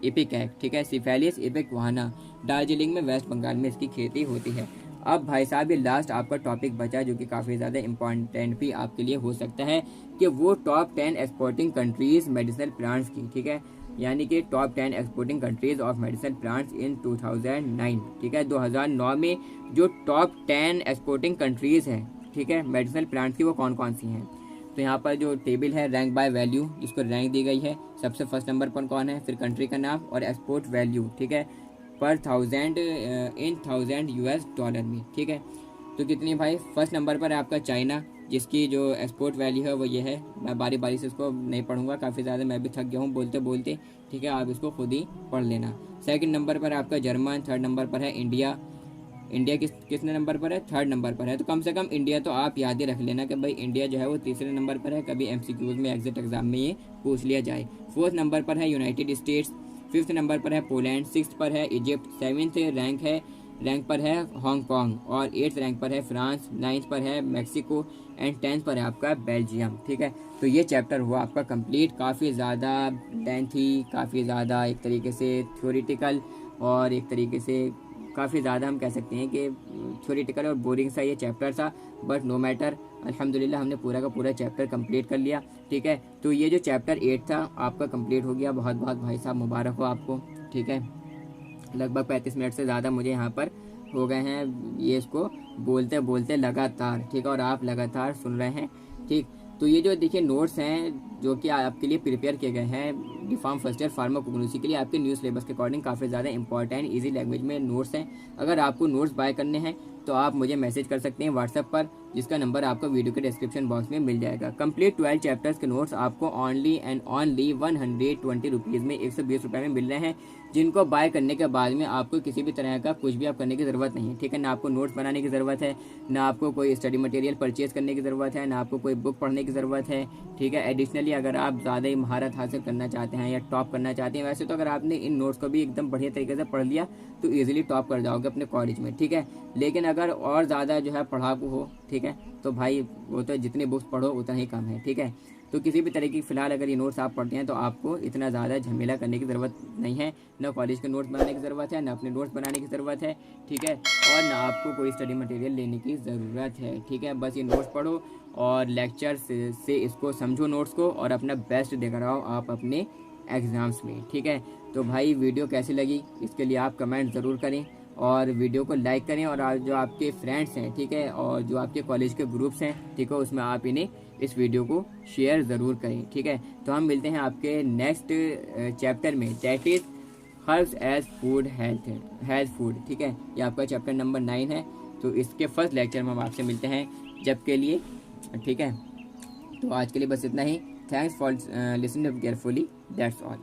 इपिकैक, ठीक है, सिफेलिस इपिक्वाना, दार्जिलिंग में, वेस्ट बंगाल में इसकी खेती होती है। अब भाई साहब ये लास्ट आपका टॉपिक बचा जो कि काफ़ी ज़्यादा इंपॉर्टेंट भी आपके लिए हो सकता है, कि वो top 10 exporting countries medicinal plants की, ठीक है, यानी कि top 10 exporting countries of medicinal plants इन 2009, ठीक है। 2009 में जो टॉप 10 एक्सपोर्टिंग कंट्रीज़ हैं, ठीक है, मेडिसिनल प्लांट्स की, वो कौन कौन सी हैं। तो यहाँ पर जो टेबल है रैंक बाय वैल्यू, जिसको रैंक दी गई है, सबसे फर्स्ट नंबर पर कौन है, फिर कंट्री का नाम और एक्सपोर्ट वैल्यू, ठीक है। पर 1000 इन 1000 US डॉलर में, ठीक है। तो कितनी भाई, फर्स्ट नंबर पर है आपका चाइना, जिसकी जो एक्सपोर्ट वैल्यू है वो ये है। मैं बारी बारी से इसको नहीं पढ़ूंगा, काफ़ी ज़्यादा मैं भी थक गया हूँ बोलते बोलते, ठीक है, आप इसको खुद ही पढ़ लेना। सेकंड नंबर पर है आपका जर्मन, थर्ड नंबर पर है इंडिया। इंडिया कितने नंबर पर है, थर्ड नंबर पर है। तो कम से कम इंडिया तो आप याद ही रख लेना कि भाई इंडिया जो है वो तीसरे नंबर पर है, कभी MCQs में एग्जिट एग्जाम में ये पूछ लिया जाए। फोर्थ नंबर पर है यूनाइटेड स्टेट्स, फिफ्थ नंबर पर है पोलैंड, सिक्स पर है इजिप्ट, सेवन्थ रैंक पर है हांगकॉन्ग, और एट्थ रैंक पर है फ्रांस, नाइन्थ पर है मैक्सिको, एंड 10th पर है आपका बेल्जियम, ठीक है। तो ये चैप्टर हुआ आपका कंप्लीट। काफ़ी ज़्यादा लेंथी, काफ़ी ज़्यादा एक तरीके से थ्योरेटिकल, और एक तरीके से काफ़ी ज़्यादा हम कह सकते हैं कि थ्योरेटिकल और बोरिंग सा ये चैप्टर था, बट नो मैटर, अल्हम्दुलिल्लाह हमने पूरा का पूरा चैप्टर कंप्लीट कर लिया, ठीक है। तो ये जो चैप्टर 8 था आपका कंप्लीट हो गया, बहुत बहुत भाई साहब मुबारक हो आपको, ठीक है। लगभग 35 मिनट से ज़्यादा मुझे यहाँ पर हो गए हैं ये इसको बोलते बोलते लगातार, ठीक है, और आप लगातार सुन रहे हैं, ठीक। तो ये जो देखिए नोट्स हैं जो कि आपके लिए प्रिपेयर किए गए हैं डिफार्म फर्स्ट ईयर फार्माकोग्नोसी के लिए, आपके न्यू सिलेबस के अकॉर्डिंग काफ़ी ज़्यादा इंपॉर्टेंट इजी लैंग्वेज में नोट्स हैं। अगर आपको नोट्स बाय करने हैं तो आप मुझे मैसेज कर सकते हैं व्हाट्सएप पर, जिसका नंबर आपको वीडियो के डिस्क्रिप्शन बॉक्स में मिल जाएगा। कंप्लीट 12 चैप्टर्स के नोट्स आपको ओनली एंड ओनली 120 रुपीज़ में, 120 रुपये में मिल रहे हैं, जिनको बाय करने के बाद में आपको किसी भी तरह का कुछ भी आप करने की ज़रूरत नहीं है, ठीक है। ना आपको नोट्स बनाने की ज़रूरत है, ना आपको कोई स्टडी मटेरियल परचेज करने की ज़रूरत है, ना आपको कोई बुक पढ़ने की ज़रूरत है, ठीक है। एडिशनली अगर आप ज़्यादा ही महारत हासिल करना चाहते हैं या टॉप करना चाहते हैं, वैसे तो अगर आपने इन नोट्स को भी एकदम बढ़िया तरीके से पढ़ लिया तो ईजिली टॉप कर जाओगे अपने कॉलेज में, ठीक है। लेकिन अगर और ज़्यादा जो है पढ़ाकू हो, ठीक है, तो भाई वो तो जितनी बुक्स पढ़ो उतना ही कम है, ठीक है। तो किसी भी तरीके की फ़िलहाल अगर ये नोट्स आप पढ़ते हैं तो आपको इतना ज़्यादा झमेला करने की ज़रूरत नहीं है, ना कॉलेज के नोट्स बनाने की ज़रूरत है, ना अपने नोट्स बनाने की ज़रूरत है, ठीक है, और ना आपको कोई स्टडी मटेरियल लेने की ज़रूरत है, ठीक है। बस ये नोट्स पढ़ो और लेक्चर से इसको समझो नोट्स को, और अपना बेस्ट देकर आओ आप अपने एग्ज़ाम्स में, ठीक है। तो भाई वीडियो कैसी लगी इसके लिए आप कमेंट ज़रूर करें, और वीडियो को लाइक करें, और जो आपके फ्रेंड्स हैं, ठीक है, और जो आपके कॉलेज के ग्रुप्स हैं, ठीक है, उसमें आप इन्हें इस वीडियो को शेयर ज़रूर करें, ठीक है। तो हम मिलते हैं आपके नेक्स्ट चैप्टर में, that is herbs as food health food, ठीक है। ये आपका चैप्टर नंबर 9 है। तो इसके फर्स्ट लेक्चर में हम आपसे मिलते हैं जब के लिए, ठीक है। तो आज के लिए बस इतना ही। Thanks for listening carefully, that's all.